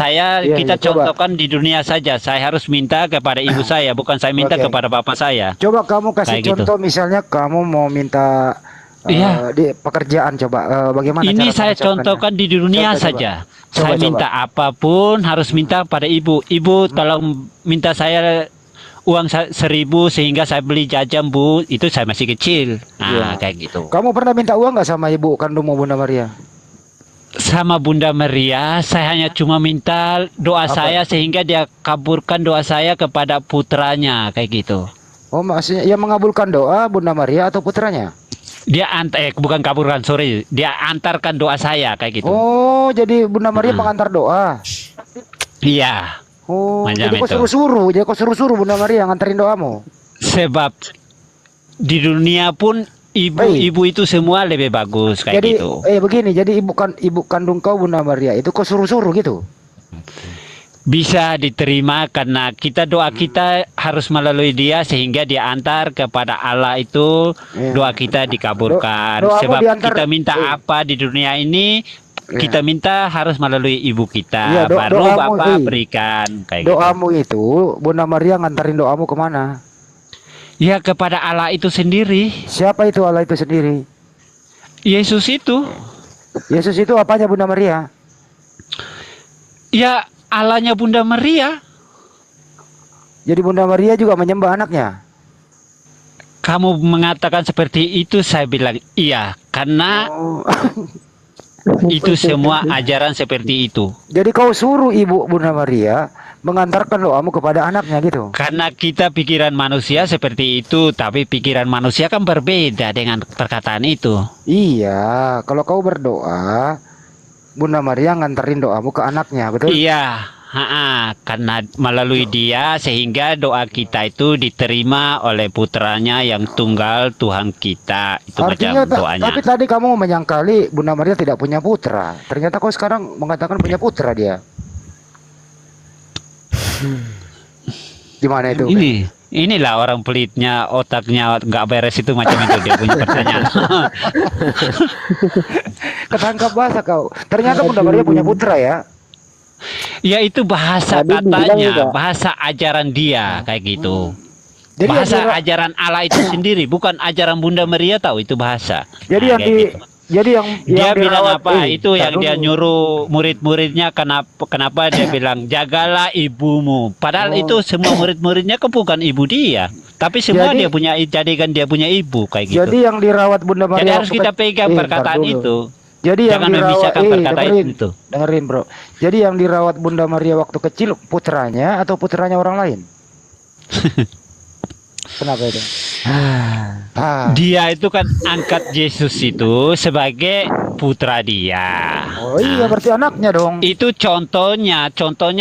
Speaker 4: kita
Speaker 3: coba.
Speaker 4: contohkan di dunia saja. Saya harus minta kepada ibu saya, bukan saya minta
Speaker 3: Oke.
Speaker 4: kepada bapak saya.
Speaker 3: Coba kamu kasih
Speaker 4: Kayak gitu.
Speaker 3: contoh, misalnya kamu mau minta
Speaker 4: Iya.
Speaker 3: di pekerjaan, coba bagaimana
Speaker 4: Ini
Speaker 3: cara
Speaker 4: saya
Speaker 3: mengucapkannya?
Speaker 4: contohkan di dunia
Speaker 3: Coba,
Speaker 4: saja.
Speaker 3: coba.
Speaker 4: Saya
Speaker 3: Coba,
Speaker 4: minta apapun harus minta pada ibu. Ibu tolong minta saya uang 1.000 sehingga saya beli jajan, Bu. Itu saya masih kecil. Nah,
Speaker 3: Iya.
Speaker 4: kayak gitu.
Speaker 3: Kamu pernah minta uang nggak sama ibu kandungmu Bunda Maria?
Speaker 4: Sama Bunda Maria, saya hanya cuma minta doa saya sehingga dia kabulkan doa saya kepada putranya, kayak gitu.
Speaker 3: Oh, maksudnya yang mengabulkan doa Bunda Maria atau putranya?
Speaker 4: Dia bukan kabulkan, sorry. Dia antarkan doa saya, kayak gitu.
Speaker 3: Oh, jadi Bunda Maria pengantar doa.
Speaker 4: Iya.
Speaker 3: Oh,
Speaker 4: Macam
Speaker 3: jadi kau
Speaker 4: itu.
Speaker 3: suruh-suruh Bunda Maria nganterin doamu.
Speaker 4: Sebab di dunia pun ibu-ibu itu semua lebih bagus, kayak
Speaker 3: Jadi
Speaker 4: gitu.
Speaker 3: begini, jadi ibu kandung kau Bunda Maria itu kau suruh-suruh gitu.
Speaker 4: Bisa diterima karena doa kita harus melalui dia sehingga dia antar kepada Allah itu,
Speaker 3: Iya.
Speaker 4: doa kita dikabulkan.
Speaker 3: Doamu
Speaker 4: Sebab
Speaker 3: diantar-
Speaker 4: kita minta apa di dunia ini, kita minta harus melalui ibu
Speaker 3: Iya,
Speaker 4: kita, baru
Speaker 3: doamu,
Speaker 4: Bapak berikan, kayak gitu.
Speaker 3: Doamu itu Bunda Maria nganterin doamu kemana?
Speaker 4: Ya kepada Allah itu sendiri.
Speaker 3: Siapa itu Allah itu sendiri?
Speaker 4: Yesus itu,
Speaker 3: Yesus itu apanya Bunda Maria?
Speaker 4: ya Allahnya Bunda Maria.
Speaker 3: Jadi Bunda Maria juga menyembah anaknya.
Speaker 4: Kamu mengatakan seperti itu, saya bilang iya, karena
Speaker 3: Oh.
Speaker 4: itu semua ajaran seperti itu.
Speaker 3: Jadi kau suruh ibu Bunda Maria mengantarkan doamu kepada anaknya gitu.
Speaker 4: Karena kita pikiran manusia seperti itu, tapi pikiran manusia kan berbeda dengan perkataan itu.
Speaker 3: Iya, kalau kau berdoa, Bunda Maria nganterin doamu ke anaknya, betul?
Speaker 4: Iya, karena melalui dia sehingga doa kita itu diterima oleh putranya yang tunggal Tuhan kita. Itu
Speaker 3: Artinya,
Speaker 4: macam doanya.
Speaker 3: tapi tadi kamu menyangkali Bunda Maria tidak punya putra. Ternyata kau sekarang mengatakan punya putra dia. Gimana itu?
Speaker 4: Inilah orang pelitnya, otaknya nggak beres itu macam itu dia punya pertanyaan.
Speaker 3: Ketangkap bahasa kau. Ternyata Bunda Maria punya putra ya.
Speaker 4: Ya itu bahasa
Speaker 5: Tadi dibilang
Speaker 4: katanya,
Speaker 5: juga.
Speaker 4: bahasa ajaran dia kayak gitu.
Speaker 3: Jadi
Speaker 4: Bahasa
Speaker 3: yang di-
Speaker 4: ajaran Allah itu sendiri, bukan ajaran Bunda Maria, tahu itu bahasa.
Speaker 3: Jadi
Speaker 4: Nah,
Speaker 3: yang
Speaker 4: kayak
Speaker 3: di
Speaker 4: gitu.
Speaker 3: jadi yang
Speaker 4: Dia bilang
Speaker 3: dirawat-
Speaker 4: apa? Itu
Speaker 3: tar
Speaker 4: yang dia
Speaker 3: dulu.
Speaker 4: nyuruh murid-muridnya, kenapa dia bilang jagalah ibumu. Padahal itu semua murid-muridnya kan bukan ibu dia, tapi semua
Speaker 3: Jadi-
Speaker 4: jadikan dia punya ibu kayak gitu.
Speaker 3: Jadi yang dirawat Bunda Maria
Speaker 4: Jadi harus
Speaker 3: waktu
Speaker 4: kita
Speaker 3: kecil-
Speaker 4: pegang
Speaker 3: tar
Speaker 4: perkataan
Speaker 3: dulu.
Speaker 4: itu.
Speaker 3: Jadi yang
Speaker 4: Jangan
Speaker 3: dirawat
Speaker 4: memisahkan perkataan itu.
Speaker 3: Dengerin, Bro. Jadi yang dirawat Bunda Maria waktu kecil putranya atau putranya orang lain? Kenapa itu?
Speaker 4: Dia itu kan angkat Yesus itu sebagai putra dia.
Speaker 3: Oh iya, berarti anaknya dong.
Speaker 4: Itu contohnya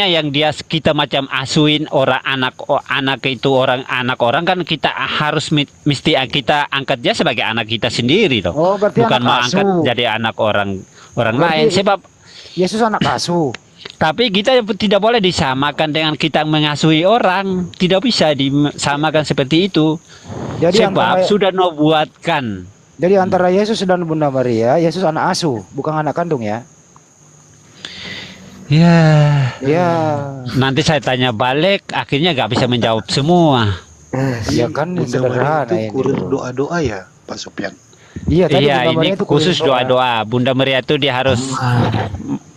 Speaker 4: yang kita macam asuhin orang anak itu anak orang kan kita harus mesti kita angkat dia sebagai anak kita sendiri loh.
Speaker 3: Oh, berarti
Speaker 4: Bukan
Speaker 3: anak
Speaker 4: mau
Speaker 3: asuh.
Speaker 4: angkat jadi anak orang
Speaker 3: Berarti-
Speaker 4: lain. Sebab
Speaker 3: Yesus anak asuh.
Speaker 4: tapi kita tidak boleh disamakan dengan kita mengasuhi orang. Tidak bisa disamakan seperti itu.
Speaker 3: Jadi
Speaker 4: Sebab sudah nubuatkan.
Speaker 3: Jadi antara Yesus dan Bunda Maria, Yesus anak asuh, bukan anak kandung ya.
Speaker 4: Ya.
Speaker 3: Ya,
Speaker 4: Nanti saya tanya balik, akhirnya nggak bisa menjawab semua.
Speaker 3: ya kan sederhana ini.
Speaker 10: kurir doa-doa ya, Pak Sopyan.
Speaker 3: Iya, tadi
Speaker 4: Iya,
Speaker 3: Bunda
Speaker 4: ini
Speaker 3: Maria itu
Speaker 4: khusus
Speaker 3: kurir
Speaker 4: doa-doa. Bunda Maria itu dia harus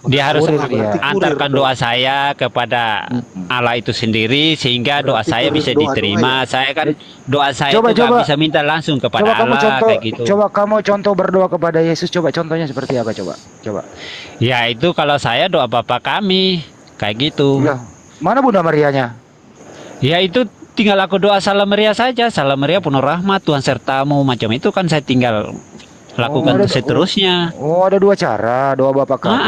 Speaker 3: Kurir dia.
Speaker 4: antarkan doa saya kepada Allah itu sendiri sehingga doa saya bisa diterima. Saya kan doa saya
Speaker 3: Coba,
Speaker 4: itu nggak
Speaker 3: coba.
Speaker 4: bisa minta langsung kepada
Speaker 3: Coba kamu
Speaker 4: Allah
Speaker 3: contoh,
Speaker 4: kayak gitu.
Speaker 3: coba kamu contoh berdoa kepada Yesus. Coba contohnya seperti apa? Coba.
Speaker 4: Ya itu kalau saya doa Bapa kami kayak gitu.
Speaker 3: Lah, mana Bunda Marianya?
Speaker 4: Ya itu tinggal aku doa Salam Maria saja. Salam Maria penuh rahmat, Tuhan sertamu, macam itu kan saya tinggal lakukan
Speaker 3: ada-
Speaker 4: seterusnya.
Speaker 3: Oh, ada dua cara doa Bapa kami.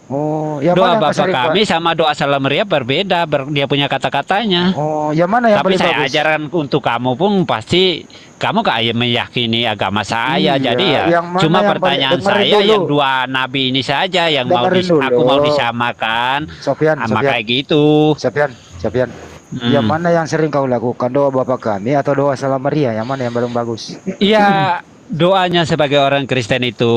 Speaker 3: Oh, yang
Speaker 4: Doa
Speaker 3: mana yang
Speaker 4: Bapa
Speaker 3: sering, Pak?
Speaker 4: kami sama doa Salam Maria berbeda, dia punya kata-katanya.
Speaker 3: Oh, yang mana yang
Speaker 4: Tapi
Speaker 3: paling
Speaker 4: saya
Speaker 3: bagus?
Speaker 4: ajarkan untuk kamu pun pasti kamu kayak meyakini agama saya.
Speaker 3: Iya,
Speaker 4: Jadi ya
Speaker 3: yang mana
Speaker 4: cuma
Speaker 3: yang
Speaker 4: pertanyaan
Speaker 3: paling- dengerin
Speaker 4: saya
Speaker 3: dulu.
Speaker 4: yang dua nabi ini saja yang
Speaker 3: Dengerin dulu.
Speaker 4: aku mau disamakan
Speaker 3: Sofian,
Speaker 4: sama
Speaker 3: Sofian.
Speaker 4: kayak gitu.
Speaker 3: Sofian. Yang mana yang sering kau lakukan, doa Bapa kami atau doa Salam Maria? Yang mana yang paling bagus?
Speaker 4: Iya, doanya sebagai orang Kristen itu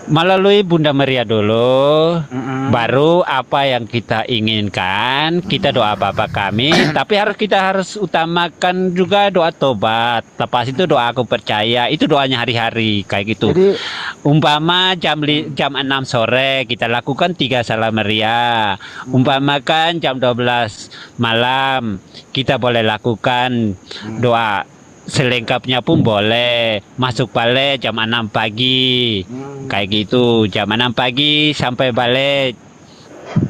Speaker 4: melalui Bunda Maria dulu, baru apa yang kita inginkan, kita doa Bapa kami, tapi kita harus utamakan juga doa tobat. Lepas itu doa aku percaya, itu doanya hari-hari kayak gitu.
Speaker 3: Jadi
Speaker 4: Umpama jam 6 sore kita lakukan 3 Salam Maria. Umpamakan jam 12 malam kita boleh lakukan doa. Selengkapnya pun boleh. Masuk balik jam 6 pagi. Kayak gitu, jam 6 pagi sampai balik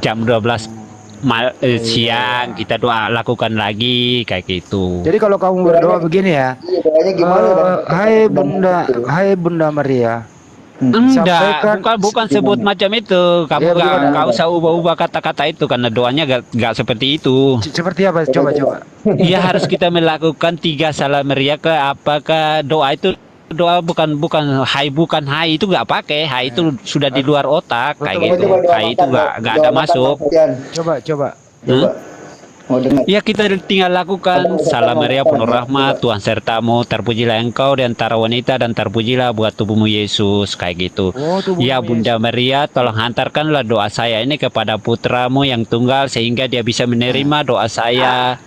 Speaker 4: jam 12 siang kita doa lakukan lagi kayak gitu.
Speaker 3: Jadi kalau kamu berdoa begini ya,
Speaker 6: Doanya gimana?
Speaker 3: hai Bunda Maria,
Speaker 4: Enggak,
Speaker 3: sampaikan
Speaker 4: bukan sebut macam itu. Kamu
Speaker 3: Ya,
Speaker 4: nggak usah ubah-ubah kata-kata itu karena doanya nggak seperti itu.
Speaker 3: seperti apa? Coba.
Speaker 4: Iya harus kita melakukan 3 Salam Maria ke apakah doa itu doa bukan hai itu nggak pakai, hai itu sudah di luar otak kayak gitu. Hai itu nggak ada masuk.
Speaker 3: Coba.
Speaker 6: Mau dengar?
Speaker 4: Ya kita tinggal lakukan Salam Maria penuh rahmat, Tuhan sertamu, terpujilah engkau di antara wanita dan terpujilah buat tubuhmu Yesus kayak gitu. Ya Bunda Maria, tolong hantarkanlah doa saya ini kepada putramu yang tunggal sehingga dia bisa menerima doa saya.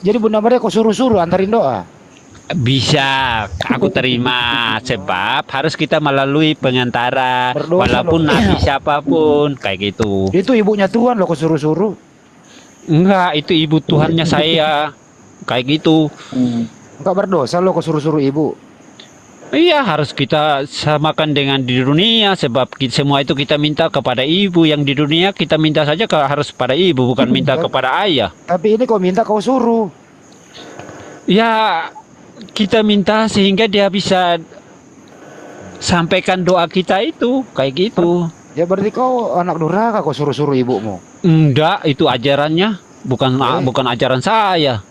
Speaker 3: Jadi Bunda Maria kok suruh-suruh antarin doa?
Speaker 4: Bisa, aku terima sebab harus kita melalui pengantara
Speaker 3: Berdoa
Speaker 4: walaupun nabi siapapun kayak gitu.
Speaker 3: Itu ibunya Tuhan loh kok suruh-suruh.
Speaker 4: Enggak, itu ibu Tuhannya saya kayak gitu.
Speaker 3: Enggak berdosa lo kok suruh-suruh ibu.
Speaker 4: Iya harus kita samakan dengan di dunia sebab semua itu kita minta kepada ibu, yang di dunia kita minta saja harus pada ibu bukan minta kepada ayah.
Speaker 3: Tapi ini kok minta kau suruh.
Speaker 4: Ya kita minta sehingga dia bisa sampaikan doa kita itu kayak gitu.
Speaker 3: Ya berarti kau anak durhaka kok suruh-suruh ibumu.
Speaker 4: Enggak, itu ajarannya bukan ajaran saya.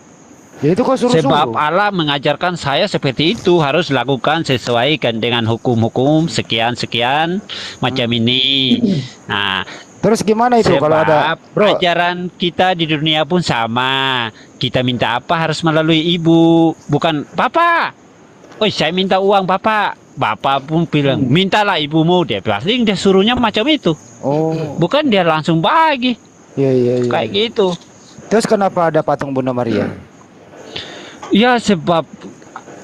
Speaker 3: Ya itu kok suruh-suruh.
Speaker 4: Sebab Allah mengajarkan saya seperti itu, harus lakukan sesuaikan dengan hukum-hukum sekian macam ini. Nah,
Speaker 3: terus gimana itu
Speaker 4: sebab
Speaker 3: kalau ada
Speaker 4: ajaran kita di dunia pun sama. Kita minta apa harus melalui ibu, bukan Papa. Oh, saya minta uang Bapak. Bapak pun bilang, mintalah ibumu. Dia pasti dia suruhnya macam itu.
Speaker 3: Oh.
Speaker 4: Bukan dia langsung bagi.
Speaker 3: Iya.
Speaker 4: Kayak gitu.
Speaker 3: Terus kenapa ada patung Bunda Maria?
Speaker 4: Ya sebab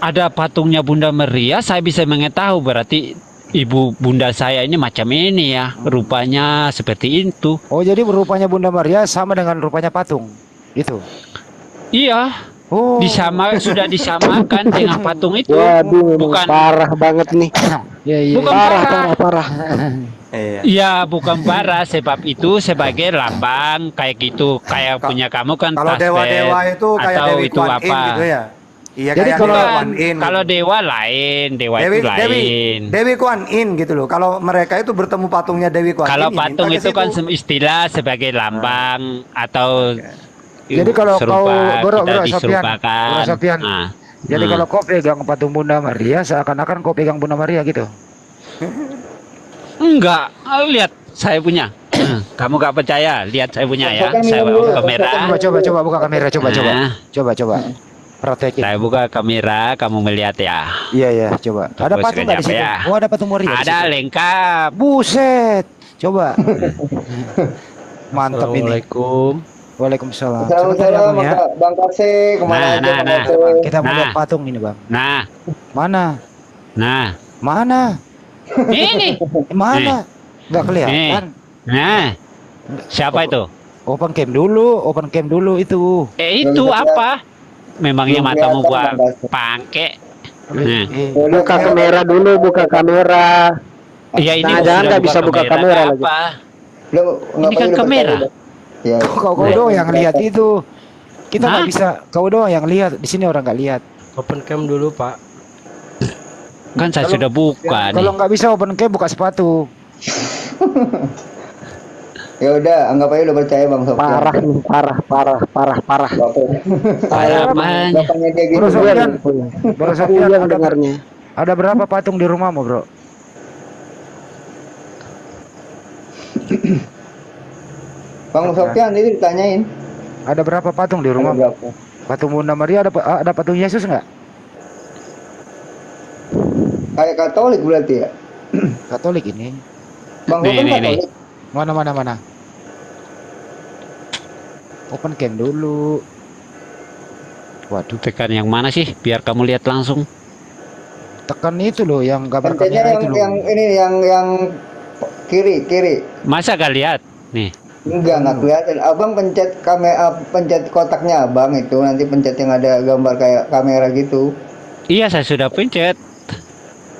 Speaker 4: ada patungnya Bunda Maria, saya bisa mengetahui berarti ibu bunda saya ini macam ini ya. Rupanya seperti itu.
Speaker 3: Oh, jadi rupanya Bunda Maria sama dengan rupanya patung. Itu.
Speaker 4: Iya.
Speaker 3: Oh.
Speaker 4: Sudah disamakan dengan patung itu.
Speaker 5: Waduh,
Speaker 4: bukan
Speaker 5: parah banget nih.
Speaker 3: Iya.
Speaker 4: Bukan
Speaker 5: Parah.
Speaker 4: Iya, bukan parah sebab itu sebagai lambang kayak gitu, kayak punya kamu kan
Speaker 2: Kalau
Speaker 4: tasbih,
Speaker 2: dewa-dewa itu kayak
Speaker 4: atau
Speaker 2: Dewi
Speaker 4: itu
Speaker 2: Kuan Yin
Speaker 4: apa?
Speaker 2: gitu ya. Iya
Speaker 3: Jadi
Speaker 2: kayak
Speaker 3: kalau-
Speaker 2: Dewi Kuan Yin.
Speaker 4: Kalau dewa lain, dewa itu lain.
Speaker 2: Dewi Kuan Yin gitu loh. Kalau mereka itu bertemu patungnya Dewi Kuan
Speaker 4: Kalau
Speaker 2: Yin,
Speaker 4: patung
Speaker 2: minta ke
Speaker 4: itu kan
Speaker 2: situ.
Speaker 4: istilah sebagai lambang atau
Speaker 3: Jadi kalau kau bro
Speaker 4: diserupakan.
Speaker 3: Sofian.
Speaker 4: Nah,
Speaker 3: Jadi kalau kau pegang patung Bunda Maria seakan-akan kau pegang Bunda Maria gitu.
Speaker 4: enggak, lihat saya punya. Kamu gak percaya? Lihat saya punya ya. Saya bawa kamera.
Speaker 3: Coba buka kamera coba. Coba. Praktekin.
Speaker 4: Saya buka kamera, kamu melihat ya.
Speaker 3: Iya, coba. Ada
Speaker 4: Fokus
Speaker 3: patung nggak di
Speaker 4: kejap
Speaker 3: situ?
Speaker 4: ya.
Speaker 3: Oh, ada patung Maria. di
Speaker 4: Ada
Speaker 3: situ.
Speaker 4: lengkap.
Speaker 3: Buset. Coba. Mantap ini.
Speaker 7: Assalamualaikum.
Speaker 3: Waalaikumsalam.
Speaker 6: Assalamualaikum
Speaker 3: Sebentar ya, Bang, ya.
Speaker 6: Bang Kase, kemana
Speaker 4: Nah,
Speaker 6: aja
Speaker 4: nah,
Speaker 6: Bang
Speaker 4: nah.
Speaker 6: Kase?
Speaker 3: Kita mau
Speaker 4: Nah.
Speaker 3: lihat patung ini, Bang.
Speaker 4: Nah,
Speaker 3: Mana?
Speaker 4: nah. Ini.
Speaker 3: Mana? Nggak kelihatan.
Speaker 4: Nah. Siapa itu?
Speaker 3: Open cam dulu itu.
Speaker 4: Itu apa? Memangnya
Speaker 6: Belum
Speaker 4: matamu
Speaker 6: kelihatan,
Speaker 4: gua
Speaker 6: Bang Kase.
Speaker 4: pangke. Nah.
Speaker 5: Buka kamera dulu, buka kamera.
Speaker 4: Ya ini
Speaker 5: Jangan-jangan
Speaker 4: sudah
Speaker 5: nggak bisa buka kamera lagi.
Speaker 4: apa?
Speaker 6: Belum,
Speaker 4: Ini
Speaker 6: ngapain
Speaker 4: kan
Speaker 6: udah
Speaker 4: kamera.
Speaker 6: percaya, udah? Ya.
Speaker 3: Kau doang yang lihat itu. Kita nggak
Speaker 4: Hah?
Speaker 3: bisa. Kau doang yang lihat. Di sini orang nggak lihat.
Speaker 7: Open cam dulu, Pak.
Speaker 4: Kan saya sudah buka nih.
Speaker 3: Kalau nggak bisa open cam buka sepatu.
Speaker 6: Ya udah, anggap aja udah percaya Bang Sofian.
Speaker 5: Parah nih, parah.
Speaker 4: Harapan.
Speaker 6: Bapaknya dia gitu.
Speaker 3: Bro Sofian, Bro Sofian,
Speaker 5: Yang dengarnya.
Speaker 3: ada berapa patung di rumahmu, Bro?
Speaker 6: Bang Sofian itu ditanyain.
Speaker 3: Ada berapa patung di
Speaker 6: Ada
Speaker 3: rumahmu?
Speaker 6: berapa?
Speaker 3: Patung Bunda Maria ada patung Yesus nggak?
Speaker 6: Kayak Katolik berarti ya?
Speaker 3: Katolik ini.
Speaker 6: Bang
Speaker 4: Nih,
Speaker 6: Sofian
Speaker 4: nih, nih.
Speaker 6: Katolik.
Speaker 3: Mana. Open cam dulu. Waduh,
Speaker 4: Tekan yang mana sih? Biar kamu lihat langsung.
Speaker 3: tekan itu loh yang gambar
Speaker 6: Pencetnya
Speaker 3: kamera itu loh.
Speaker 6: yang kiri.
Speaker 4: Masa gak lihat? Nih.
Speaker 6: Enggak kelihatan. Abang pencet kamera, pencet kotaknya abang itu, nanti pencet yang ada gambar kayak kamera gitu.
Speaker 4: Iya, saya sudah pencet.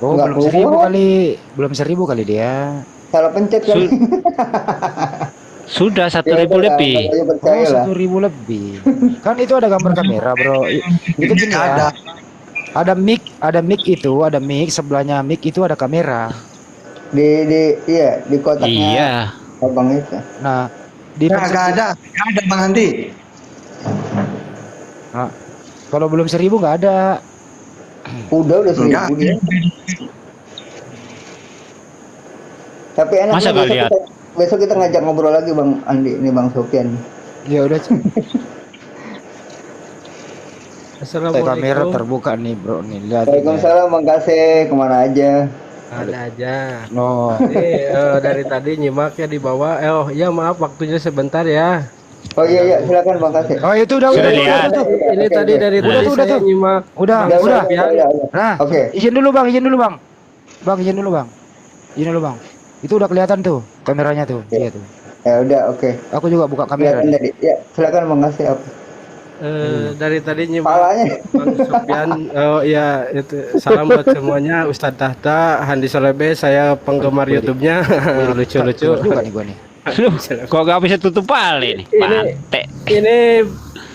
Speaker 3: Oh,
Speaker 6: Nggak
Speaker 3: belum 1000
Speaker 6: keluar.
Speaker 3: kali. Belum 1000 kali dia.
Speaker 6: Salah pencet kali.
Speaker 4: Sudah 1.000
Speaker 6: Ya udah lah,
Speaker 4: lebih.
Speaker 6: makanya
Speaker 3: Oh,
Speaker 6: percaya lah.
Speaker 3: 1000 lebih. Kan itu ada gambar kamera, bro. Itu gini ya. Ada mic itu, ada mic, sebelahnya mic itu ada kamera.
Speaker 6: Di kotaknya
Speaker 4: Iya.
Speaker 6: abang itu.
Speaker 3: Nah, di
Speaker 9: Nggak ada Bang Andi.
Speaker 3: Nah, kalau belum 1000 nggak ada.
Speaker 6: Udah 1000 dia. Tapi enak
Speaker 4: Masa
Speaker 6: nih,
Speaker 4: nggak lihat?
Speaker 6: besok kita ngajak ngobrol lagi Bang Andi, ini Bang Sofian.
Speaker 3: Ya udah.
Speaker 11: Assalamualaikum.
Speaker 3: Kamera terbuka nih, bro. Nih, lihat.
Speaker 6: Waalaikumsalam Bang Kasih, kemana aja?
Speaker 11: Ada aja.
Speaker 3: No.
Speaker 11: Ini dari tadi nyimaknya di bawah. Oh iya maaf waktunya sebentar ya.
Speaker 6: Oh iya silakan Bang Kasih.
Speaker 3: Oh, itu udah
Speaker 4: Sudah lihat.
Speaker 11: Ini tadi dari
Speaker 3: Udah
Speaker 11: tadi
Speaker 3: tuh, udah
Speaker 11: saya
Speaker 3: tuh.
Speaker 11: nyimak.
Speaker 3: Udah.
Speaker 6: Udah.
Speaker 3: Nah,
Speaker 6: Oke.
Speaker 3: izin dulu bang. Izin dulu bang. Itu udah kelihatan tuh kameranya tuh. Iya tuh.
Speaker 6: Ya udah, oke.
Speaker 3: Aku juga buka kamera.
Speaker 6: Silakan tadi. Ya, silakan Bang Kasih apa?
Speaker 11: Dari tadi nyimak
Speaker 6: Palanya.
Speaker 11: Bang Sofyan. Oh iya itu salam buat semuanya. Ustadz Tahta, Handi Solebe, saya penggemar YouTube-nya. Lucu-lucu.
Speaker 3: Juga nih gua nih.
Speaker 4: Loh, kok gak bisa tutup balik nih? Pantek.
Speaker 11: Ini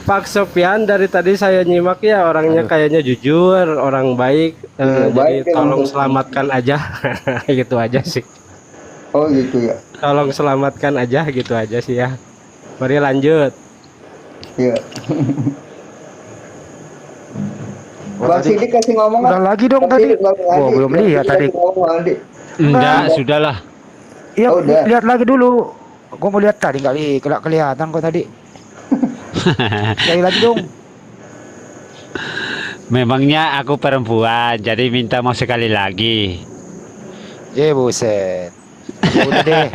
Speaker 11: Pak Sofyan dari tadi saya nyimak ya orangnya kayaknya jujur, orang baik.
Speaker 6: Iya,
Speaker 11: Jadi
Speaker 6: baik ya,
Speaker 11: tolong
Speaker 6: Bang.
Speaker 11: selamatkan aja, gitu aja sih.
Speaker 6: Oh gitu ya.
Speaker 11: Tolong selamatkan aja, gitu aja sih ya. Mari lanjut.
Speaker 6: Iya.
Speaker 3: Oh,
Speaker 6: Bang
Speaker 3: tadi-
Speaker 6: Sidik kasih ngomong.
Speaker 3: Udah lagi dong tadi.
Speaker 6: Oh,
Speaker 3: belum lihat tadi.
Speaker 4: Enggak, sudahlah.
Speaker 3: Iya,
Speaker 6: Oh, udah.
Speaker 3: lihat lagi dulu. Gua mau lihat tadi nggak kelihatan kok tadi. Sekali lagi dong.
Speaker 4: Memangnya aku perempuan, jadi minta mau sekali lagi.
Speaker 3: Buset. Ya udah deh.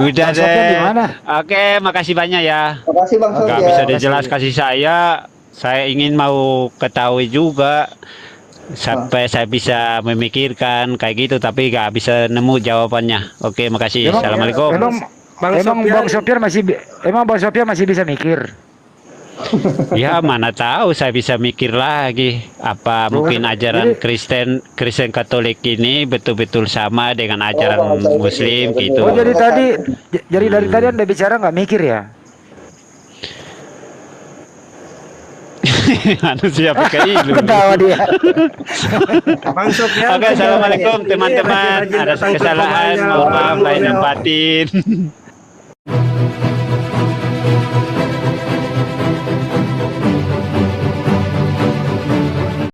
Speaker 4: Udah
Speaker 3: Bang Sofyan
Speaker 4: deh.
Speaker 3: di mana?
Speaker 4: Oke, makasih banyak ya.
Speaker 6: Makasih Bang
Speaker 4: Gak
Speaker 6: Sofian.
Speaker 4: bisa dijelas kasih saya. Saya ingin mau ketahui juga sampai saya bisa memikirkan kayak gitu, tapi gak bisa nemu jawabannya. Oke, makasih. Assalamualaikum.
Speaker 3: Emang Bang Sofyan masih bisa mikir.
Speaker 4: Ya mana tahu, saya bisa mikir lagi apa mungkin ajaran Kristen Katolik ini betul-betul sama dengan ajaran Muslim gitu.
Speaker 3: Oh, jadi dari tadi Anda bicara nggak mikir ya?
Speaker 4: Manusia pakai ilmu.
Speaker 3: Ketawa dia.
Speaker 11: Bang Sofyan.
Speaker 4: Oke, assalamualaikum teman-teman. Ada kesalahan, mohon maaf lahir dan batin.